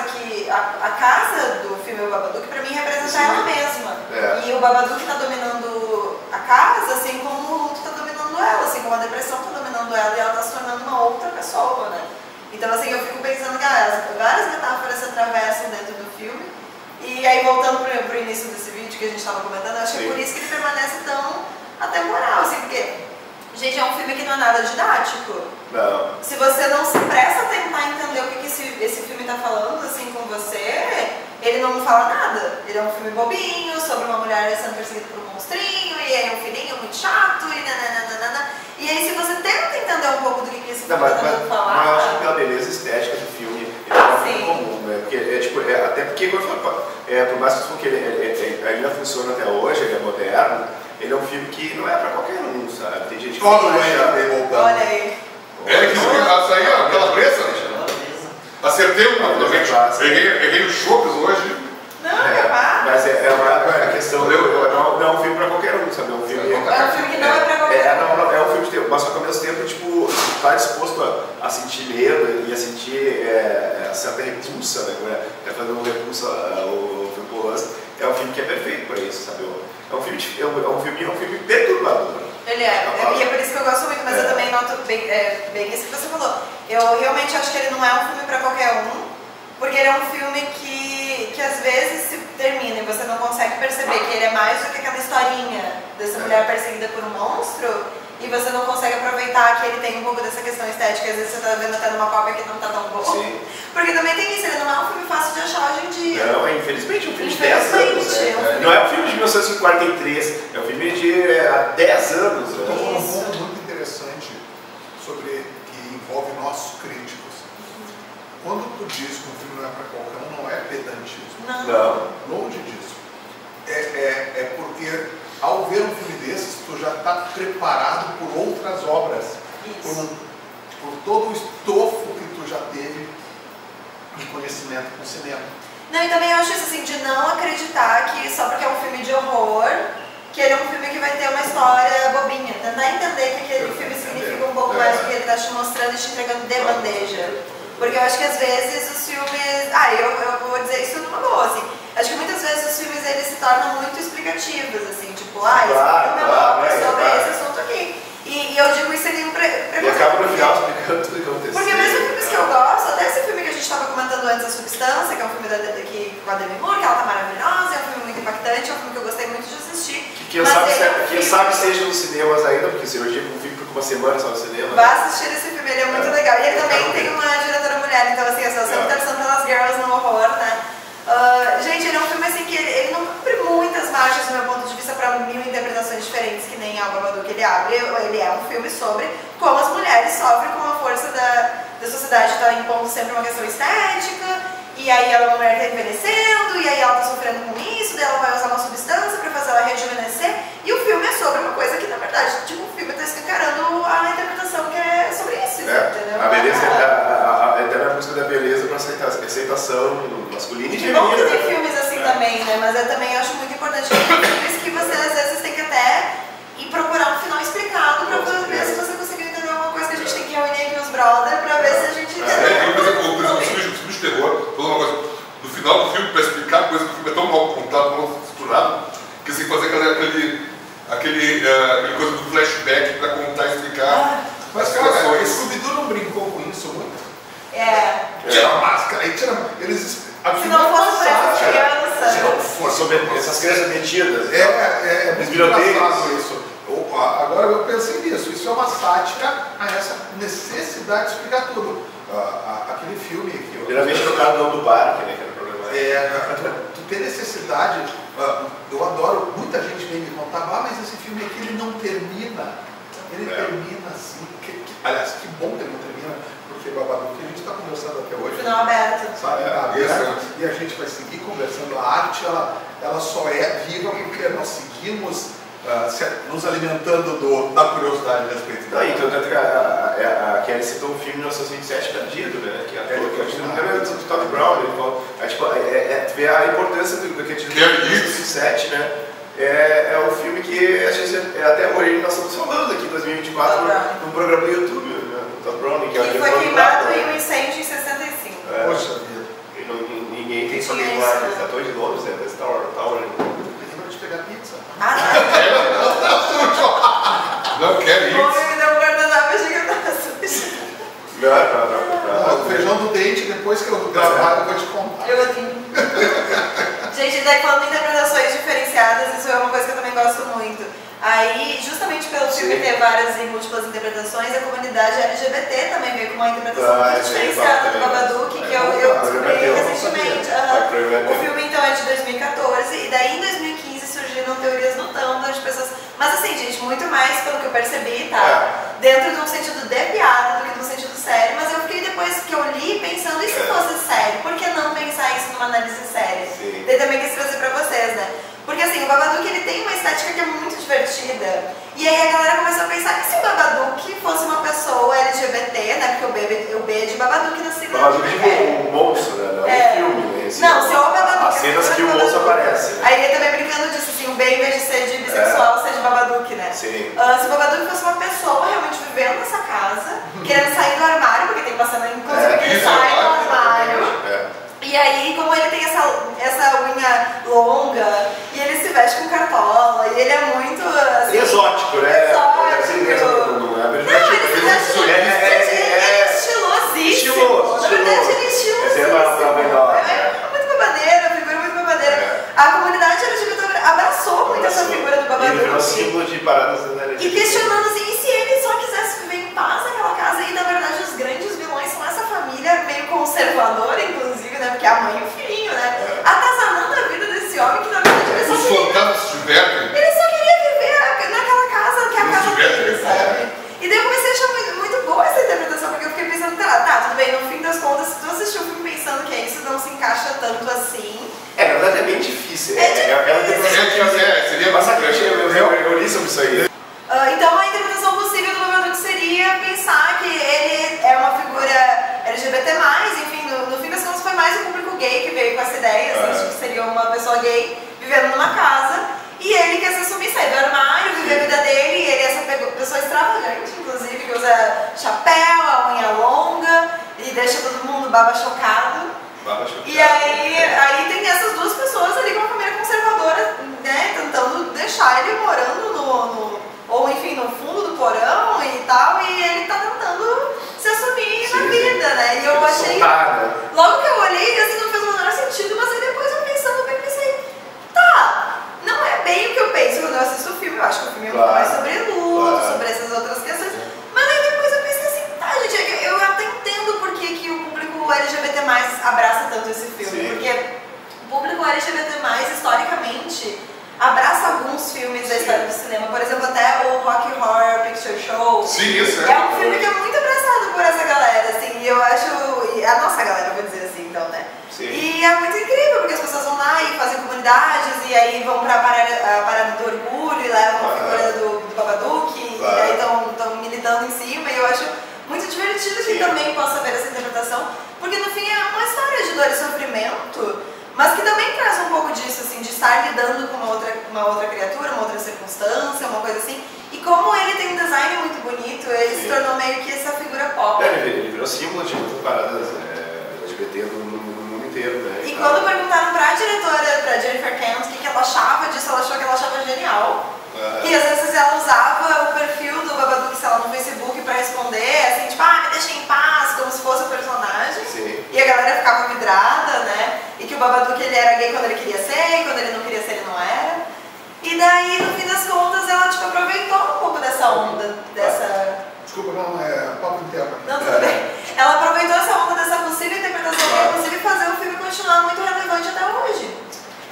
a casa do filme O Babadook, pra mim, representa ela mesma. E o Babadook tá dominando a casa, assim como o luto tá dominando ela, assim como a depressão tá dominando ela e ela tá se tornando uma outra pessoa, né? Então, assim, eu fico pensando que várias metáforas se atravessam dentro do filme. E aí, voltando pro início desse vídeo que a gente tava comentando, eu acho que é por isso que ele permanece tão atemporal, assim, porque... Gente, é um filme que não é nada didático. Não. Se você não se presta a tentar entender o que esse filme está falando assim com você, ele não fala nada. Ele é um filme bobinho, sobre uma mulher sendo perseguida por um monstrinho, e aí é um filhinho muito chato, e nananana. E aí, se você tenta entender um pouco do que esse filme está tentando falar... Mas eu acho que pela beleza estética do filme, ele é muito comum, né? Porque, até porque, por mais que ele ainda funciona até hoje, ele é moderno, ele é um filme que não é pra qualquer um, sabe? Tem gente que Olha aí. É que isso aí, ó, aquela presa. Acertei o errei os chocos hoje. Não, capaz. Mas é uma questão, não é um filme pra qualquer um, sabe? É um filme que não é pra qualquer um. É um filme de mas só que ao mesmo tempo, tipo, tá disposto a sentir medo e a sentir certa repulsa, né? Tá fazendo uma repulsa o filme Polanski. É um filme que é perfeito pra isso, sabe? É um filme perturbador. Ele é, e é por isso que eu gosto muito, mas eu também noto bem isso que você falou. Eu realmente acho que ele não é um filme pra qualquer um, porque ele é um filme que às vezes se termina e você não consegue perceber que ele é mais do que aquela historinha dessa mulher perseguida por um monstro, e você não consegue aproveitar que ele tem um pouco dessa questão estética, às vezes você tá vendo até numa cópia que não tá tão boa. Sim. Porque também tem isso, ele não é um filme fácil de achar hoje em dia. Não, infelizmente é um filme de 10 anos. Não é um filme de 1943, é um filme de há 10 anos. Eu estou com um ponto muito interessante sobre que envolve nossos críticos. Quando tu diz que um filme não é para qualquer um, não é pedantismo. Não. Longe disso. É porque ao ver um filme desses, tu já está preparado por outras obras. Por todo o estofo que tu já teve de conhecimento com o cinema. Não, e também eu acho isso assim, de não acreditar que só porque é um filme de horror, que ele é um filme que vai ter uma história bobinha. Tentar entender que aquele filme significa um pouco mais do que ele está te mostrando e te entregando de bandeja. Porque eu acho que às vezes os filmes... eu vou dizer isso numa boa, assim. Acho que muitas vezes os filmes eles se tornam muito explicativos, assim, tipo, esse filme é uma obra sobre esse assunto aqui. E eu digo isso sem nenhum preconceito. E acaba no final explicando tudo o que aconteceu. Porque mesmo filmes que eu gosto, até esse filme que a gente estava comentando antes, A Substância, que é um filme com a Demi Moore, que ela tá maravilhosa, é um filme muito impactante, é um filme que eu gostei muito de assistir. Quem sabe seja nos cinemas ainda, porque se hoje um filme por uma semana só no cinema. Vá assistir esse filme, ele é muito legal. E ele também tem uma diretora mulher, então assim, eu sou sempre torcendo pelas girls no horror, né? Gente, ele é um filme assim que ele não cumpre muitas margens do meu ponto de vista para 1000 interpretações diferentes que nem o Babadook ele abre. Ele é um filme sobre como as mulheres sofrem com a força da sociedade está impondo sempre uma questão estética, e aí ela é uma mulher que está envelhecendo, e aí ela está sofrendo com isso, daí ela vai usar uma substância para fazer ela rejuvenescer, e o filme é sobre uma coisa que na verdade, tipo, o filme está escancarando a interpretação que é sobre isso, entendeu? A beleza é até na busca da beleza para aceitação masculina e feminina. Bom que tem filmes assim também, né? Mas eu também acho muito importante que tem filmes que você às vezes tem que até ir procurar um final explicado para ver se você conseguiu entender alguma coisa, que a gente tem que reunir aqui os brothers para ver se a gente entendeu. Por exemplo, os filmes de terror, falando uma coisa, no final do filme, para explicar a coisa, que o filme é tão mal contado, tão mal estruturado, que você tem que fazer aquele coisa do flashback para contar e explicar. Mas cara, o Scooby-Doo não brincou com isso muito? Tira a máscara, aí tira. Eles. Se não fosse por essas crianças. Se não fosse sobre essas crianças metidas. É muito engraçado isso. Agora eu pensei nisso. Isso é uma sátira a essa necessidade de explicar tudo. Aquele filme aqui. Geralmente trocado o nome do bar, que era o problema. Tu tem necessidade. Eu adoro, muita gente vem me contar, mas esse filme aqui ele não termina. Ele termina assim. Aliás, que bom que ele não termina, porque Babadook a gente está conversando até hoje. Final aberto. Sabe, e a gente vai seguir conversando. A arte ela só é viva porque nós seguimos nos alimentando da curiosidade a respeito dela. Então, a Kelly citou um filme de 1927 perdido, né? Que eu acho que não lembro do Todd Brown, ele falou, ver a importância do que a gente viu em 1927, né? É um filme que a gente, até hoje nós estamos falando aqui em 2024 num programa do YouTube, né? Todd Brown, que foi queimado em um incêndio em 65. Poxa vida. Ninguém tem só quem lá, né? Ator de Londres, né? Desse Tower. Lembra de pegar pizza? Não quero isso. Homem me deu um guardanapo, achei que eu tava sujo. O feijão do dente, depois que eu gravar, eu vou te contar. Gente, daí falando em interpretações diferenciadas, isso é uma coisa que eu também gosto muito. Aí, justamente pelo filme ter várias e múltiplas interpretações, a comunidade LGBT também veio com uma interpretação muito diferenciada do Babadook, que eu descobri recentemente. O filme, então, é de 2014, e daí em 2015 surgiram teorias no Tumblr de pessoas... Mas assim, gente, muito mais pelo que eu percebi, tá? Dentro de um sentido de piada do que de um sentido sério, mas eu fiquei depois que eu li pensando, e se fosse sério? Por que não pensar isso numa análise séria? Daí também quis trazer pra vocês, né? Porque assim, o Babadook ele tem uma estética que é muito divertida. E aí a galera começou a pensar que se o Babadook fosse uma pessoa LGBT, né? Porque o B é de Babadook na sigla. Babadook é um monstro, né? Não é um filme, né? Não, se o Babadook... As cenas que o monstro aparece. Aí ele também brincando disso, assim, o B em vez de ser de bissexual, ser de Babadook, né? Sim. Se o Babadook fosse uma pessoa realmente vivendo nessa casa, querendo sair do armário, porque tem bastante inclusive que ele sai do armário. E aí, como ele tem essa unha longa, e ele se veste com cartola, e ele é muito, assim... exótico, né? Exótico. Ele é estilosíssimo. Na verdade, ele é estilosíssimo. É muito babadeiro, a figura é muito babadeira. A comunidade LGBT abraçou muito essa figura do Babadook. Ele virou símbolo de paradas LGBT. E questionando assim, e se ele só quisesse viver em paz naquela casa? E na verdade os grandes vilões são essa família meio conservadora, inclusive, né? Porque a mãe e o filhinho, né? Atazanando a vida desse homem que na verdade ele só queria viver naquela casa, que é a casa dele, sabe? E daí eu comecei a achar muito boa essa interpretação, porque eu fiquei pensando, tá, tudo bem, no fim das contas, se tu assistiu o filme pensando que isso não se encaixa tanto assim... na verdade é bem difícil. Seria bastante. Eu li sobre isso aí. Então a interpretação possível do Babadook seria pensar que ele é uma figura LGBT+, enfim, no fim das contas foi mais o público gay que veio com essa ideia, assim, que seria uma pessoa gay vivendo numa casa, e ele quer se assumir, sair do armário, viver a vida dele, e ele é essa pessoa extravagante, inclusive, que usa chapéu, a unha longa, e deixa todo mundo baba chocado. E aí tem essas duas pessoas ali com uma família conservadora, né, tentando deixar ele morando ou enfim, no fundo do porão e tal, e ele tá tentando se assumir na vida, né? E eu achei... Logo que eu olhei, assim, não fez o menor sentido, mas aí depois eu pensando bem, pensei, não é bem o que eu penso quando eu assisto o filme, eu acho que o filme é muito mais sobre luto, sobre essas outras questões, mas aí depois eu pensei assim, gente, eu até entendo por que o público LGBT+, abraça tanto esse filme, porque o público LGBT+, historicamente, abraça alguns filmes da história do cinema, por exemplo, até o Rocky Horror Picture Show. Sim, isso é um filme que é muito abraçado por essa galera, assim, e eu acho, a nossa galera, eu vou dizer assim, então, né? Sim. E é muito incrível, porque as pessoas vão lá e fazem comunidades, e aí vão pra parada do orgulho, e levam a figura do Babadook, e aí estão militando em cima, e eu acho muito divertido que também possa ver essa interpretação, porque no fim é uma história de dor e sofrimento, mas que também traz um pouco disso, assim, de estar lidando com uma outra criatura, uma outra circunstância, uma coisa assim. E como ele tem um design muito bonito, ele se tornou meio que essa figura pop. Ele virou símbolo de muitas paradas LGBT no mundo inteiro, né? E quando perguntaram pra diretora, pra Jennifer Kent, o que ela achava disso, ela achou que ela achava genial. E às vezes ela usava o perfil do Babadook, sei lá, no Facebook pra responder, assim, tipo, me deixa em paz, como se fosse o personagem. Sim. E a galera ficava vidrada, né? E que o Babadook ele era gay quando ele queria ser, e quando ele não queria ser, ele não era. E daí, no fim das contas, ela, tipo, aproveitou um pouco dessa onda, dessa... Desculpa, não, é papo interno. Não, tudo bem. Ela aproveitou essa onda dessa possível interpretação pra, inclusive, fazer o filme continuar muito relevante até hoje.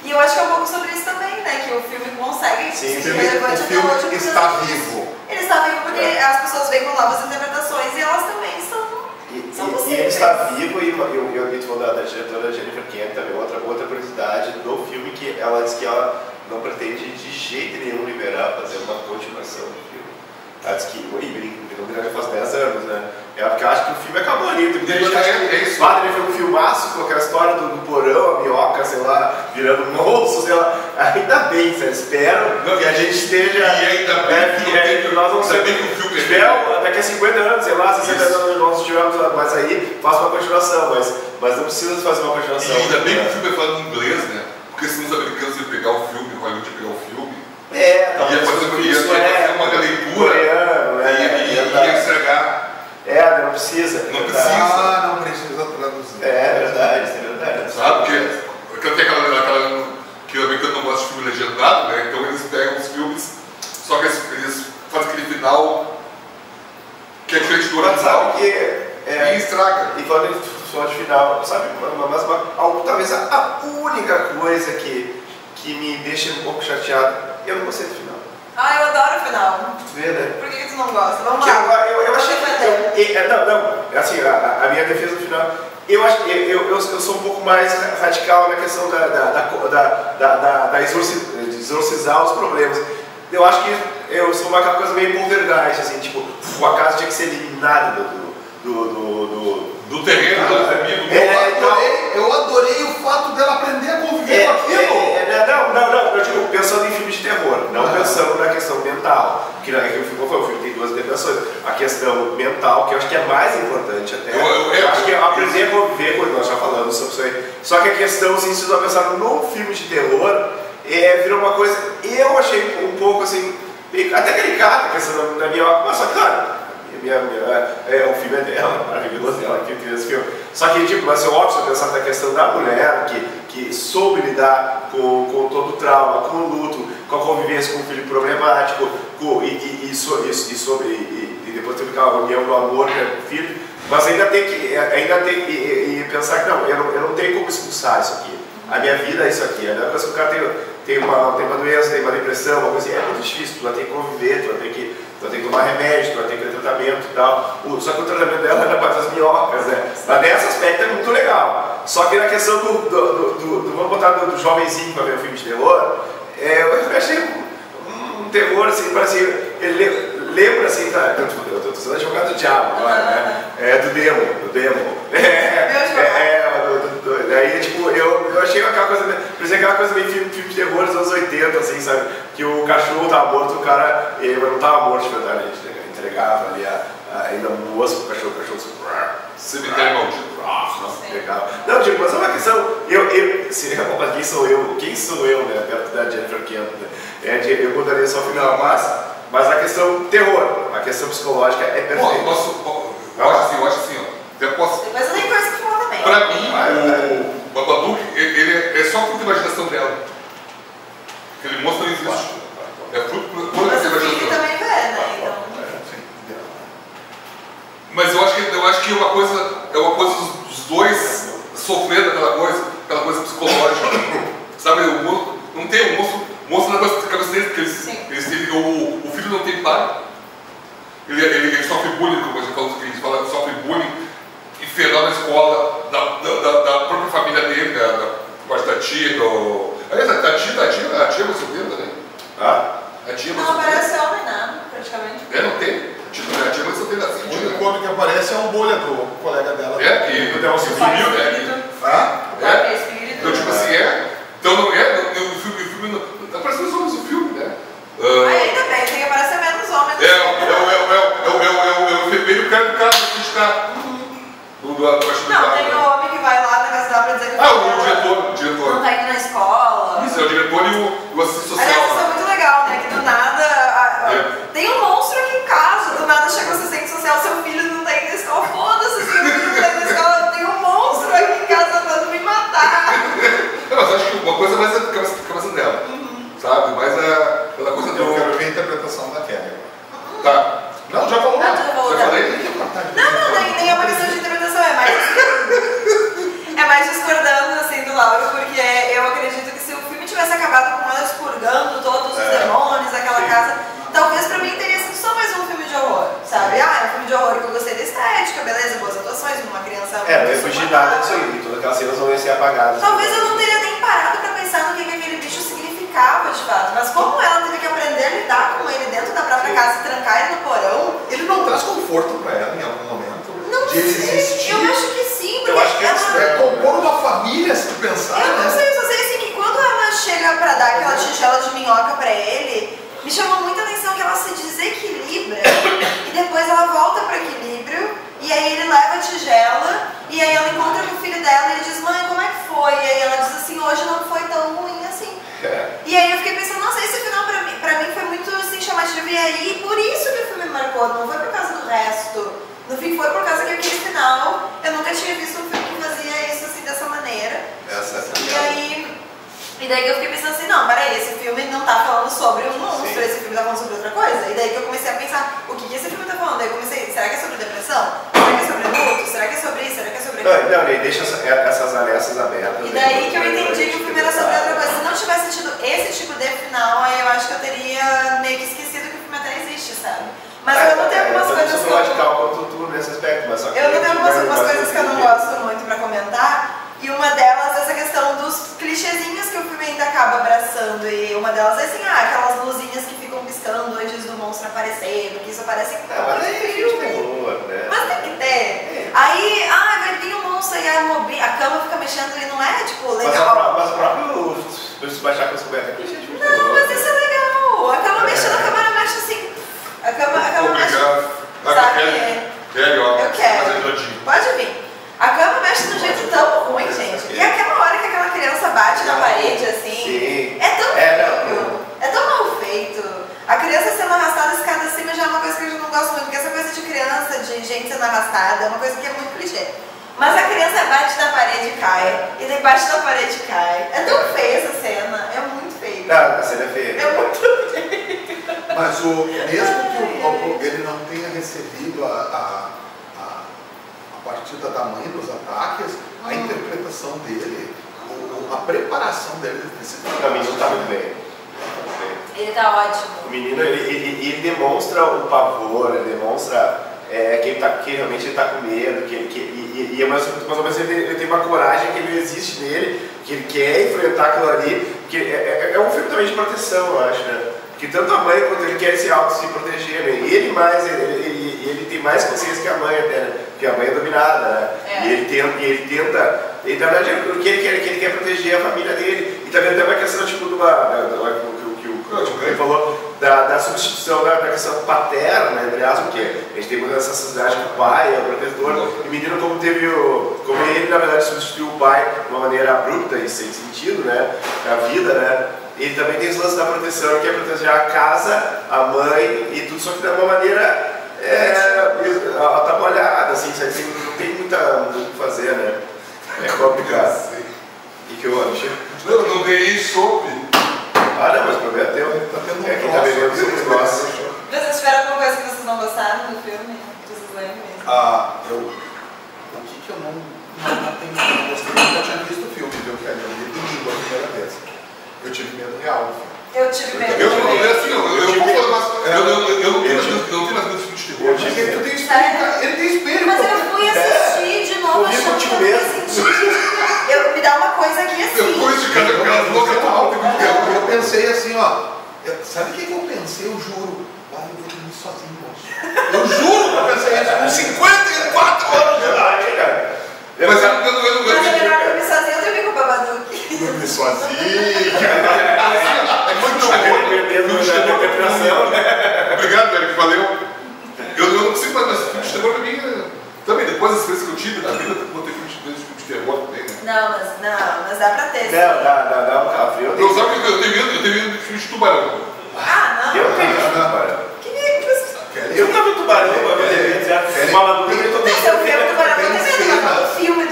E eu acho que é um pouco sobre isso também, né? Que o filme consegue ser relevante até hoje. Ele está vivo. Ele está vivo porque as pessoas vêm com novas interpretações e elas também são possíveis. E ele está vivo, e eu falou da diretora Jennifer Kent também, outra curiosidade do filme, que ela disse que ela não pretende de jeito nenhum liberar, fazer uma continuação do filme. Ela disse que, já faz 10 anos, né? É porque acha que o filme acabou ali. Tem gente que acha que ele foi um filmaço com aquela história do porão, a minhoca, sei lá, virando um monstro, sei lá. Ainda bem, você espero que a gente esteja. E ainda bem que nós vamos saber que o filme daqui a 50 anos, sei lá, 60 anos nós estivermos, mas aí faça uma continuação, mas não precisa fazer uma continuação. E ainda bem que o filme é falado em inglês, né? Porque senão os americanos iam pegar o filme, Hollywood ia pegar o filme. Talvez ia fazer uma releitura ia estragar. Não precisa. Não precisa. Não precisa traduzir. É verdade. Sabe? Porque tem aquela que o americano não gosta de filme legendado, né? Então eles pegam os filmes, só que eles fazem aquele final que é diferente do original. E estraga. E falando de final, sabe? Talvez a única coisa que me deixa um pouco chateado, eu não gostei do final. Eu adoro o final. Vê, né? Por que tu não gosta? Vamos lá. Eu achei que. Assim, a minha defesa no final. Eu sou um pouco mais radical na questão de exorcizar os problemas. Eu acho que eu sou uma coisa meio poltergeist, assim, tipo, a casa tinha que ser eliminada do terreno, dos amigos. Eu adorei o fato dela aprender a conviver com aquilo. Eu digo, pensando em filmes de terror, não pensando na questão mental. Que o filme tem duas interpretações. A questão mental, que eu acho que é mais importante até. Eu acho que aprender a conviver com nós já falamos sobre isso aí. Só que a questão, assim, se você pensar num filme de terror, virou uma coisa. Eu achei um pouco assim, até caricata a questão da minha. Mas só que, claro. O filme é dela, maravilhoso dela que fez esse filme. Só que, tipo, mas é óbvio pensar na questão da mulher que soube lidar com todo o trauma, com o luto, com a convivência com um filho problemático, e depois teve aquela união do amor com o filho, mas ainda tem que pensar que não, eu não tenho como expulsar isso aqui. A minha vida é isso aqui. A coisa que o cara tem uma doença, tem uma depressão, uma coisa assim, é muito difícil, tu vai ter que conviver, tu vai ter que tomar remédio, tu vai ter que ter tratamento e tal. Só que o tratamento dela era para as minhocas, né? Mas nesse aspecto é muito legal. Só que na questão vamos botar do jovenzinho para ver um filme de terror, eu achei um terror assim, parece. Ele lembra assim, tá? Eu tô sendo advogado do diabo agora, né? Do demo. Daí, tipo, eu achei aquela coisa meio filme de terror dos anos 80, assim, sabe? Que o cachorro tava morto, o cara, ele não tava morto de verdade, a gente entregava ali ainda um osso pro cachorro cemitério maldito. Legal. Não, tipo, mas é uma questão, quem sou eu, né, perto da Jennifer Kent, né? Eu mudaria só o final, mas a questão terror, a questão psicológica é perfeita. Eu acho assim, ó. Depois eu tenho coisa que falar também. Pra mim, o Babadook, ele é só fruto da imaginação dela. Aquele monstro não existe. É fruto da imaginação. Mas o filho também vê, né? Então... Mas eu acho que é uma coisa dos dois sofrendo aquela coisa psicológica. Sabe, não tem o monstro na cabeça dele, porque o filho não tem pai. Ele sofre bullying, como a gente fala, sofre bullying infernal na escola, da própria família dele, da parte da tia, aliás, a tia é mais solteira também. A tia é mais solteira. Não aparece homem, nada, praticamente. Não tem. A tia é mais solteira assim. O único homem que aparece é um bolha do colega dela. Que deu um sumiu, né? É espírito. Então, tipo assim, então não é, o filme não aparece os homens no filme, né? Ainda bem, tem que aparecer menos homens. Eu vermelho, o cara acreditar. Não, tem o homem que vai lá na casa dela pra dizer que o diretor. Não tá indo na escola. Isso, é o diretor e o assistente social. Aliás, isso é muito legal, né? Que do nada. Tem um monstro aqui em casa, do nada chega o assistente social, seu filho não tá indo na escola. Foda-se, seu filho não tá indo na escola. Tem um monstro aqui em casa tentando me matar. Mas acho que uma coisa mais é a cabeça dela. Sabe? Mas aquela coisa Eu quero ver a interpretação da Kelly. Tá. Não, já falou. Já falei? Não, nem é uma questão de interpretação, é mais discordando assim do Lauro, porque eu acredito que se o filme tivesse acabado com elas por conforto pra ela em algum momento? Não de sei, eu acho que sim, porque Eu acho que É compor uma família, se pensar, eu né? não sei, eu só sei assim que quando ela chega pra dar aquela tigela de minhoca pra ele, me chamou muita atenção que ela se desequilibra e depois ela volta pro equilíbrio e aí ele leva a tigela e aí ela encontra com o filho dela e ele diz, mãe, como é que foi? E aí ela diz assim, hoje não foi tão ruim assim. E aí eu fiquei pensando, nossa, esse final pra mim foi muito assim, chamativo e aí por isso que o filme me marcou, não foi por causa do resto. No fim foi por causa que aquele final, eu nunca tinha visto um filme que fazia isso assim dessa maneira. E daí que eu fiquei pensando assim, não, peraí, esse filme não tá falando sobre um monstro, esse filme tá falando sobre outra coisa. E daí que eu comecei a pensar, o que esse filme tá falando? Daí eu comecei, será que é sobre depressão? Será que é sobre luto? Será que é sobre isso? Será que é sobre aquilo? Não, ele deixa essas arestas abertas. E daí que eu entendi que o filme era sobre outra coisa. Se não tivesse tido esse tipo de final, aí eu acho que eu teria meio que esquecido que o filme até existe, sabe? Mas eu não tenho algumas coisas que eu... radical quanto tu nesse aspecto, mas só que... Eu não tenho algumas coisas que eu não gosto muito pra comentar. E uma delas é essa questão dos clichêzinhos que o filme ainda acaba abraçando. E uma delas é assim, aquelas luzinhas que ficam piscando antes do monstro aparecer, porque isso aparece em mas é filme, né? Mas tem que ter. Aí, vai vir um monstro e a cama fica mexendo e não é, tipo, legal. Mas o próprio... Se baixar com as cobertas é clichê de filme. Não, mas isso é legal. A cama mexendo, a câmera mexe assim. A cama mexe. Sabe? Eu quero. Pode vir. A cama mexe de um jeito tão ruim, gente. E aquela hora que aquela criança bate na parede, assim, sim. É tão feio. É tão mal feito. A criança sendo arrastada escada acima já é uma coisa que eu já não gosto muito, porque essa coisa de criança, de gente sendo arrastada, é uma coisa que é muito clichê. Mas a criança bate na parede e cai, e daí bate na parede e cai. É tão feia essa cena, é muito feio. Não, a cena é feia. É muito feio. Mas mesmo que ele não tenha recebido a partida da mãe dos ataques, a interpretação dele, a preparação dele nesse filme. O menino tá muito bem. Ele tá ótimo. O menino, ele demonstra o pavor, ele demonstra que realmente ele tá com medo, mas ao mesmo tempo ele tem uma coragem que ele existe nele, que ele quer enfrentar aquilo ali, que é um filme também de proteção, eu acho, né? Que tanto a mãe quanto ele quer se proteger, né? Ele tem mais consciência que a mãe até, né? Porque a mãe é dominada, né? E ele tenta, na verdade, porque ele quer proteger a família dele. E também tem uma questão tipo que ele falou da substituição da questão paterna, entre aspas, porque a gente tem muita essa sociedade que o pai é o protetor, e o menino como ele na verdade substituiu o pai de uma maneira abrupta e sem sentido, né? Na vida, né? Ele também tem esse lance da proteção, ele quer proteger a casa, a mãe e tudo, só que de uma maneira atabalhada, assim, não tem muito o que fazer, né? É complicado. E que eu acho? Eu não ganhei sopa. Não, mas o problema é teu. Quem tá bebendo somos nós. Vocês tiveram alguma coisa que vocês não gostaram do filme? Vocês lembram mesmo? O que eu não tenho gostado? Eu nunca tinha visto o filme, viu, Kelly? Eu vi domingo a primeira vez. Eu tive medo real do filme. Eu tive medo. Eu não tenho mais medo de filme de terror. Ele tem espelho. Mas eu fui assistir de novo achando que eu não ia sentir. Me dá uma coisa aqui assim. Depois de cada louca, eu pensei assim, sabe o que eu pensei? Eu juro. Eu vou dormir sozinho, moço. Eu juro que eu pensei isso com 54 anos de idade, cara. Mas é melhor dormir sozinho, eu dormi com o Babadook. Dormir sozinho. É muito bom. Obrigado, Eric, valeu. Eu não consigo mais, mas filme de terror pra mim também, depois das experiências que eu tive na vida, eu vou ter filme de terror também, né? Não, mas dá pra ter. Não, dá um calafrio. Eu sabe que eu tenho medo de filme de tubarão. Não. Eu tenho medo de tubarão. Que medo que você... Eu tava em tubarão,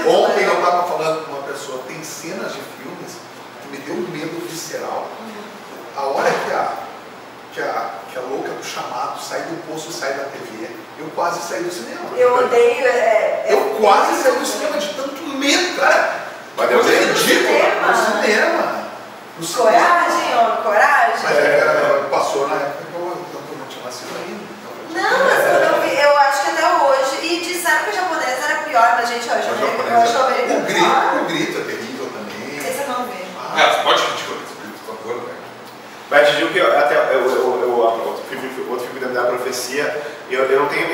Ontem eu estava falando com uma pessoa, tem cenas de filmes que me deu um medo visceral. A hora que a louca do chamado sai do poço, sai da TV, eu quase saí do cinema. Eu odeio. Eu quase saí do cinema de tanto medo, cara. Mas eu é ridículo. No cinema. Coragem, homem, coragem. Mas passou na época que eu não tinha nascido ainda. Não, mas quando eu vi, eu acho que até hoje, e disseram que o japonês era pior, mas gente, hoje eu acho o americano pior. O grito é terrível também. Esse eu não vi. Você pode criticar esse grito, por favor, velho. Mas te digo que até outro filme da Profecia, Eu não tenho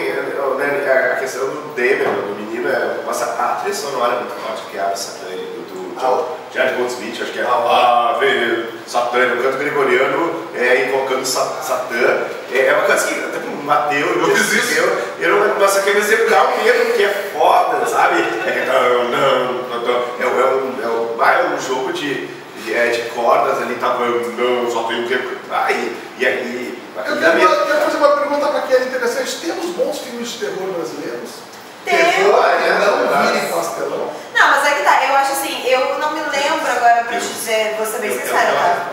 né, a questão do Damon, do menino, mas a trilha sonora é muito forte, que é a satânico, do Jared Goldsmith, acho que é satânico, o canto gregoriano invocando Satã. É uma coisa que até pro Mateus, eu fiz isso. Mas aquele exemplo dá um medo que é foda, sabe? É um jogo de cordas ali, tá? Não, só tem um tempo. Eu quero fazer uma pergunta para quem é interessante. Temos bons filmes de terror brasileiros? Terror, não virem pastelão? Não, mas é que tá. Eu acho assim, eu não me lembro agora, pra te dizer, vou ser bem sincera, tá?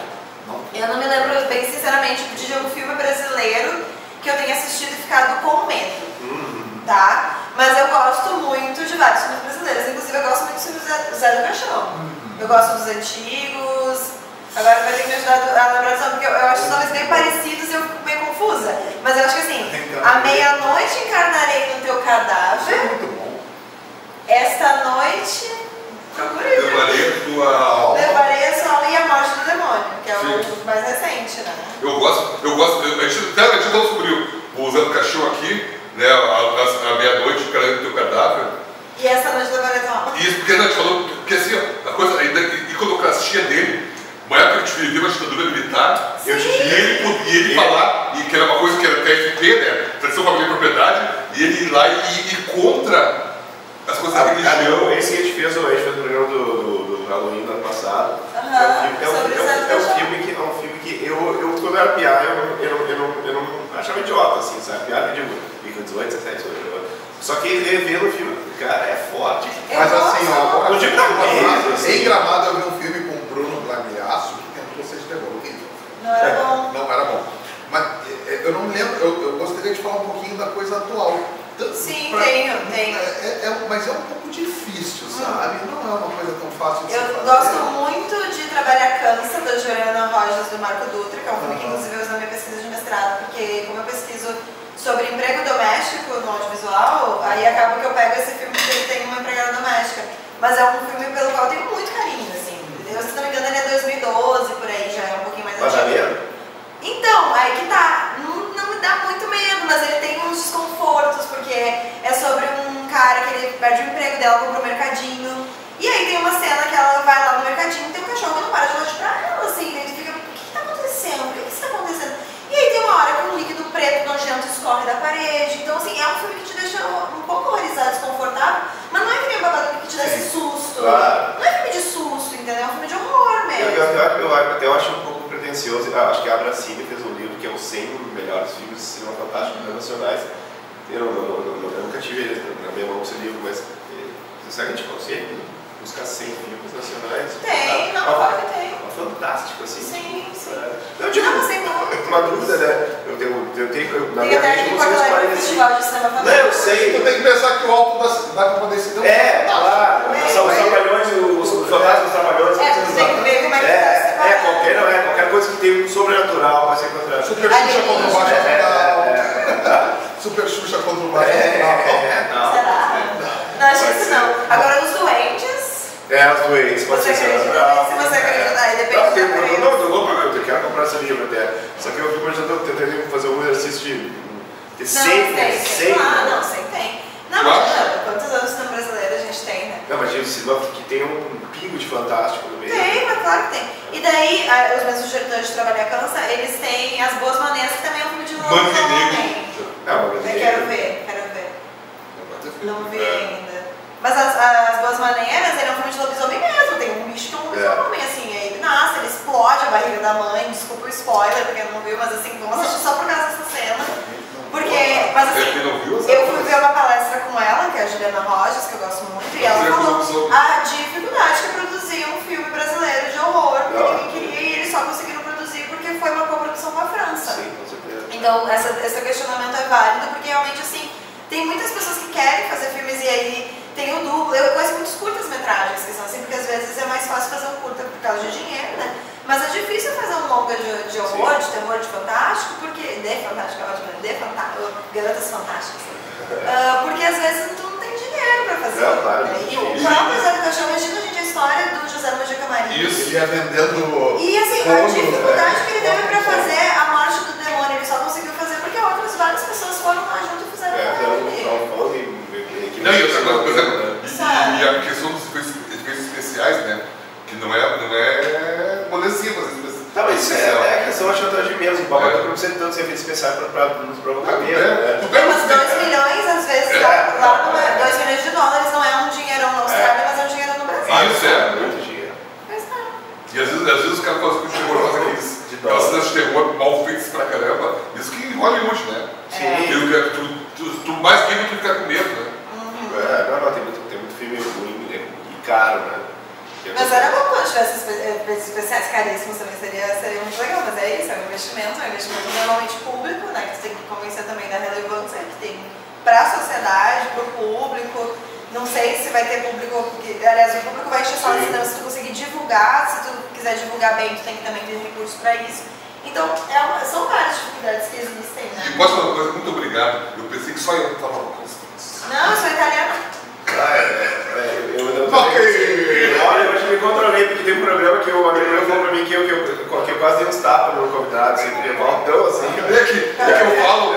Eu não me lembro bem sinceramente de algum filme brasileiro que eu tenha assistido e ficado com medo, tá? Mas eu gosto muito de vários filmes brasileiros. Inclusive, eu gosto muito do filme do Zé do Caixão. Eu gosto dos antigos. Agora vai ter que me ajudar a lembrar disso, porque eu acho os nomes bem parecidos e eu fico meio confusa. Mas eu acho que assim, à meia-noite encarnarei no teu cadáver. É muito bom. Esta noite, procurei. Levarei a sua alma e a morte do demônio, que é o mais recente, né? Eu gosto. A gente não descobriu o Zé do Caixão aqui, né? À meia-noite encarnarei no teu cadáver. E essa noite levarei a sua alma. Isso, porque a gente falou, porque assim, a coisa, a iconoclastia dele. Uma época que a gente vivia uma ditadura militar, e ele falar, e que era uma coisa que era TFP, né? Tradição, família e propriedade, e ele ir lá e ir contra as coisas da religião. Esse que a gente fez no programa do Halloween do ano passado. É um filme que eu quando eu era piá, eu não achava idiota, assim, sabe? Piá que digo, com 18, 17 anos. Só que revendo o filme, cara, é forte. Mas assim, ó, não digo em Gramado eu vi um filme com o Bruno Blamiaço que tentou ser de terror. Não era bom. Não era bom. Mas eu não me lembro, eu gostaria de falar um pouquinho da coisa atual. Sim, tenho. Mas é um pouco difícil, sabe? Não é uma coisa tão fácil de se fazer. Eu gosto muito de Trabalhar Cansa, da Juliana Rojas, do Marco Dutra, que é um filme que inclusive eu uso na minha pesquisa de mestrado, porque como eu pesquiso sobre emprego doméstico no audiovisual, aí acaba que eu pego esse filme porque ele tem uma empregada doméstica. Mas é um filme pelo qual eu tenho muito carinho, assim. Se não me engano, ele é 2012, por aí, já é um pouquinho mais antigo. Mas dá medo? Então, aí que tá. Não me dá muito medo, mas ele tem uns desconfortos, porque é sobre um cara que ele perde o emprego dela, compra um mercadinho. E aí tem uma cena que ela vai lá no mercadinho e tem um cachorro que não para de latir pra ela, assim. E ele fica, o que tá acontecendo? O que está acontecendo? E aí tem uma hora que um líquido preto nojento escorre da parede. Então, assim, é um filme que te deixa um pouco horrorizado, desconfortável, mas não é que nem Babadook que te dá esse susto. Claro. Não é filme de susto, entendeu? É um filme de horror mesmo. Eu acho um pouco pretencioso. Acho que a Abracine fez um livro que é os 100 melhores filmes de cinema fantástico internacionais. Eu nunca tive ele na minha mão esse livro, mas será que a gente consegue buscar 100 filmes nacionais? Tem, claro que tem. Fantástico, assim. Sim. Eu digo, não, sem dúvida. Uma dúvida, né? Eu tenho na minha até mente aqui vocês com parecem. festival de cinema fantástico. Não, eu sei. Tu tem que pensar que o Alto da Compadecida Claro. São os trapalhões, os fantasmas trapalhões. Tu tem que ver como é que tá. Qualquer coisa que tem um sobrenatural vai ser encontrado. Super Xuxa contra o Baixo Astral. Super Xuxa contra o Baixo Astral. Será? Não, acho que isso não. Agora, os doentes... Os doentes, pode ser. Se você acredita, aí depende eu quero comprar esse livro até. Só que eu fico imaginando, tentando fazer um exercício de sempre. Não, sempre tem. Não, mas quantos anos no brasileiro a gente tem, né? Não, mas o cinema que tem um pingo de fantástico no meio. Tem, mas claro que tem. E daí, os meus sugestores de Trabalhar Cansa, eles têm As Boas Maneiras, que também é um filme de lobisomem. Eu quero ver. Não vi ainda. Mas As Boas Maneiras, ele é um filme de lobisomem mesmo. Tem um bicho que é um lobisomem, assim. Aí ele nasce, ele explode a barriga da mãe. Desculpa o spoiler, porque não viu, mas assim, vamos assistir só por causa dessa cena. Porque, mas assim, eu fui ver uma palestra com ela, que é a Juliana Rojas, que eu gosto muito, e ela falou a dificuldade que é produzir um filme brasileiro de horror, porque ninguém queria e eles só conseguiram produzir porque foi uma coprodução com a França. Sim, com certeza. Então, esse questionamento é válido, porque realmente, assim, tem muitas pessoas que querem fazer filmes e aí tem o duplo. Eu conheço muitos curtas-metragens que são assim, porque às vezes é mais fácil fazer um curta por causa de dinheiro, né? Mas é difícil fazer um longa de horror, de terror, de fantástico, porque... De fantástico é ótimo, né? De fantástico, garotas fantásticas. Porque às vezes tu não tem dinheiro pra fazer. Não, claro. E o próprio Zé do Caixão, imagina, gente, a história do José Mojica Marinho. Isso, ele ia vendendo... E assim, a dificuldade que ele teve pra fazer A Morte do Demônio, ele só conseguiu fazer porque várias pessoas foram lá junto E a questão dos efeitos especiais, né? Que não é molezinha fazer efeitos especiais. Tá, mas é a questão da chantagem mesmo. O Babadook não precisa de tantos efeitos especiais pra nos provocar medo, né? Mas 2 milhões, às vezes, lá não é 2 milhões de dólares, não é um dinheirão na Austrália, mas é um dinheirão no Brasil. Isso é. Muito dinheiro. E às vezes os caras fazem aquelas cenas de terror mal feitas pra caramba. Isso que em Hollywood, né? Sim. Tu mais quem do que ficar com medo, né? Tem muito filme ruim e caro, né? Mas era bom quando tivesse efeitos especiais caríssimos também, seria muito legal, mas é isso, é um investimento normalmente público, né? Que você tem que convencer também da relevância que tem pra sociedade, pro público. Não sei se vai ter público, porque, aliás, o público vai encher só cinema se tu conseguir divulgar, se tu quiser divulgar bem, tu tem que também ter recursos pra isso. Então, são várias dificuldades que existem, né? E posso falar uma coisa? Muito obrigado. Eu pensei que só eu estava com isso. Não, eu sou italiana. Olha, eu me controlei, porque tem um programa que o amigo meu falou pra mim que eu quase dei uns tapas no convidado, sempre ia falar tão assim. É que eu falo,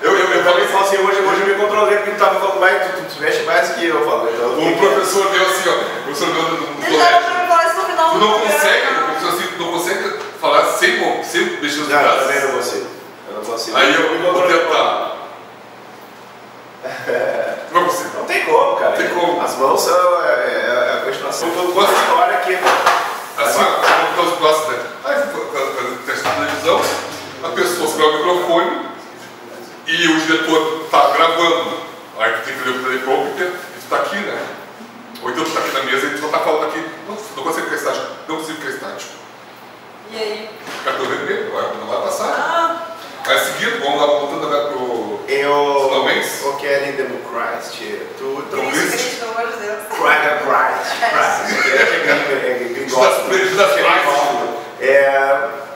eu falei assim, hoje eu me controlei porque tu tava falando mais, tu mexe mais que eu falo. Então, o professor deu assim, ó, o professor deu no colégio. Tu não consegue falar sem mexer os braços. Eu também não consigo. Aí eu vou tentar. Não é possível. Não tem como, cara. Não tem como. As mãos são a continuação de uma história que... Assim, como os braços, né? Aí, teste de televisão, a pessoa se grava o microfone e o diretor tá gravando. Aí tu tem que ler o teleprompter e tu tá aqui, né? Ou então tu tá aqui na mesa e tu só tá falando aqui. Não consigo ficar estático. Não consigo ficar estático. E aí? Cartão vermelho, não vai passar. Aí seguindo, vamos lá voltando agora pro finalmente. O Kelly Democrat, tu Cristo, pelo amor de Deus.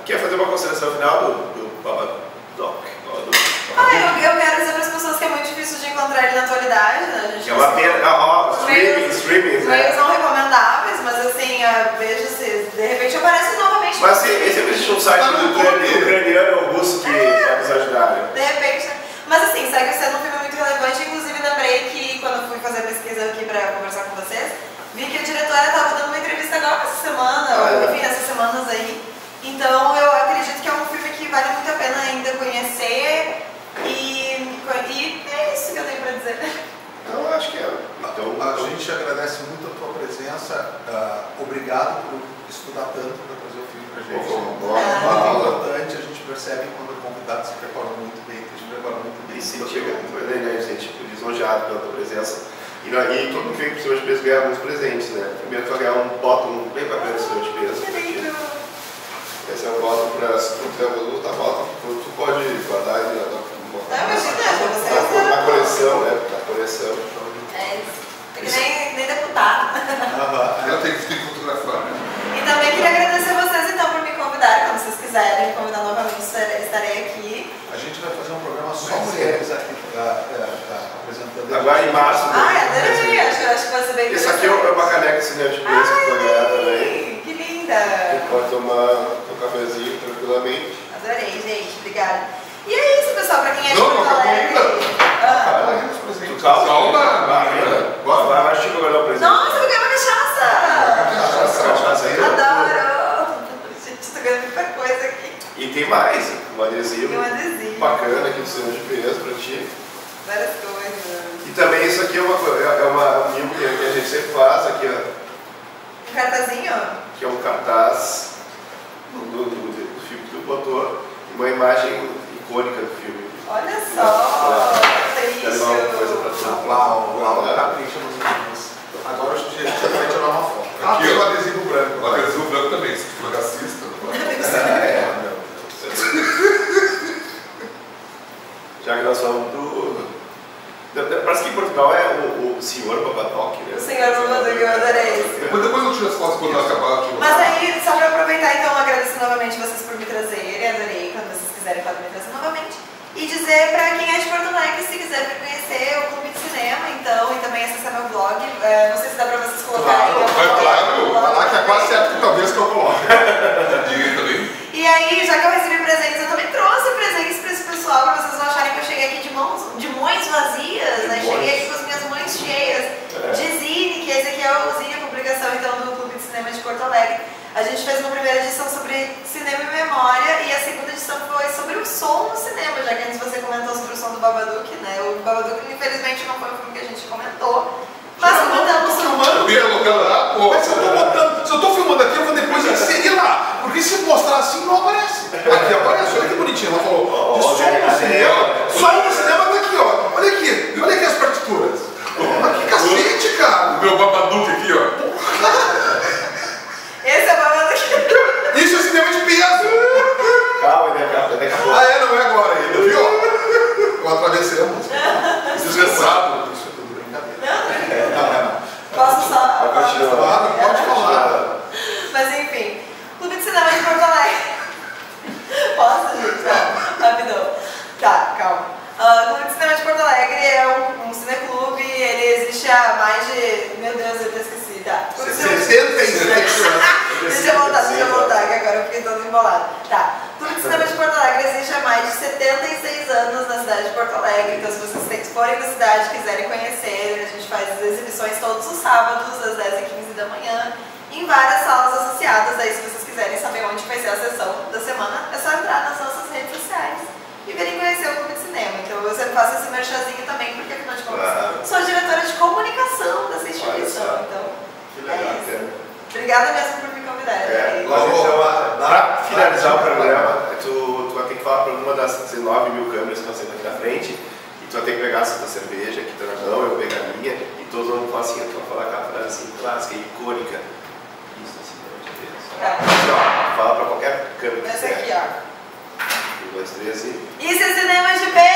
Quer fazer uma consideração final do Babadook? Eu quero dizer para as pessoas que é muito difícil de encontrar ele na atualidade, né? A gente é uma pena, streaming, né? Meios não recomendáveis, mas assim, vejo se de repente aparece novamente. Mas se existe um site ucraniano ou russo que vai nos ajudar, né? De repente. Mas assim, segue sendo um filme muito relevante. Inclusive, lembrei que quando eu fui fazer a pesquisa aqui para conversar com vocês, vi que a diretora estava dando uma entrevista agora essa semana, enfim, essas semanas aí. Então, eu acredito que é um filme que vale muito a pena ainda conhecer. E é isso que eu tenho para dizer. Então, eu acho que é. Então, a gente agradece muito a tua presença. Obrigado por estudar tanto para trazer o filme para a gente. É muito importante, a gente percebe quando o convidado se prepara muito bem, que a gente prepara muito bem. A gente lisonjeado pela tua presença. E todo mundo vem para o Senhor de Peso ganhar alguns presentes, né? Primeiro tu vai ganhar um bottom bem bacana do Senhor de Peso. Esse é um bottom para se tu quiser botar bottom, tu pode guardar ele na coleção, né? Na coleção. É isso. É que nem deputado. Ela tem que fotografar, né? E também queria agradecer a vocês então por me convidarem. Quando vocês quiserem me convidar novamente, estarei aqui. A gente vai fazer um programa só mulheres aqui apresentando. Agora em março. Adorei. Acho que vai ser bem interessante. Esse aqui é uma caneca de cinema de peso que foi ganhar também. Que linda! Você pode tomar um cafezinho tranquilamente. Adorei, gente. Obrigada. E é isso, pessoal. Pra quem é de Porto Alegre. Calma, vai Chico guardar o presente. Nossa, eu ganhei uma cachaça! aí. Adoro! Gente, tô ganhando muita coisa aqui. E tem mais, um adesivo. Tem um adesivo. Bacana aqui do Senhor de Peso pra ti. Várias coisas. E também isso aqui é um mimo que a gente sempre faz aqui, ó. Um cartazinho? Que é um cartaz do filme que tu botou, uma imagem icônica do filme. Olha só! Quer levar uma coisa pra tu? Lá, capricha nos meninos. Agora a gente vai tirar uma foto. Aqui, tem ó. o adesivo branco. O adesivo branco também, se for racista. Já que nós falamos parece que em Portugal é o senhor Babadook, né? O senhor Babadook, eu adorei isso. Depois eu tiro as fotos quando acabar. Mas aí, só para aproveitar, então, agradecer novamente vocês por me trazerem, adorei, quando vocês quiserem podem me trazer novamente. E dizer para quem é de Porto Alegre, se quiser vir conhecer o Clube de Cinema, então, e também acessar meu blog, não sei se dá para vocês colocarem. Claro, vai lá que é quase certo que talvez que eu coloque. E aí, já que eu recebi presentes, eu também trouxe presentes para esse pessoal, para vocês não acharem que eu cheguei aqui de mãos vazias, né? Cheguei aqui com as minhas mãos barriguinhas cheias de Zine, que esse aqui é o Zine, a publicação então do Clube de Cinema de Porto Alegre. A gente fez uma primeira edição sobre cinema e memória e a segunda edição foi sobre o som no cinema, já que antes você comentou sobre o som do Babadook, né? O Babadook infelizmente não foi um filme que a gente comentou, mas comentamos sobre... Eu ia colocando lá, pô. Mas se eu tô filmando aqui, eu vou depois inserir lá. Porque se mostrar assim, não aparece. Aqui aparece, olha que bonitinho. Ela falou, de som no cinema. Som no cinema tá aqui, ó. Olha aqui as partituras. Mas que cacete, cara. O meu Babadook aqui, ó. Esse é o Babadook. Isso é cinema de peso. Calma, daqui a pouco. Ah, não é agora ainda, viu? Eu atravessei a música. Desgraçado. Isso é tudo brincadeira. Posso só? Claro, pode falar. Mas enfim, Clube de Cinema de Porto Alegre. Posso, gente? Tá, rapidão. Tá, calma. Clube de Cinema de Porto Alegre é um cineclube, ele existe há mais de... Meu Deus, eu até esqueci, tá? 67 anos. Deixa eu voltar, que agora eu fiquei todo embolado. Tá. Clube de Cinema de Porto Alegre existe há mais de 76 anos na cidade de Porto Alegre, então se vocês forem da cidade e quiserem conhecer, a gente faz as exibições todos os sábados, às 10h15 da manhã, em várias salas associadas. Aí se vocês quiserem saber onde vai ser a sessão da semana, é só entrar nas nossas redes sociais e virem conhecer o Clube de Cinema. Então eu sempre faço esse merchazinho também, porque afinal de contas sou diretora de comunicação dessa instituição, então Que legal, obrigada mesmo por me convidar. Então, para finalizar o programa, tu vai ter que falar para uma das 19 mil câmeras que estão sendo aqui na frente, e tu vai ter que pegar a sua cerveja, que tu não, eu vou pegar a minha, e todos vão falar assim, tu vai falar aquela frase assim, clássica, icônica. Isso é cinema de Deus. Assim, ó, fala para qualquer câmera que essa quiser. aqui, ó. 1, 2, 3 e... Isso é cinema de peso!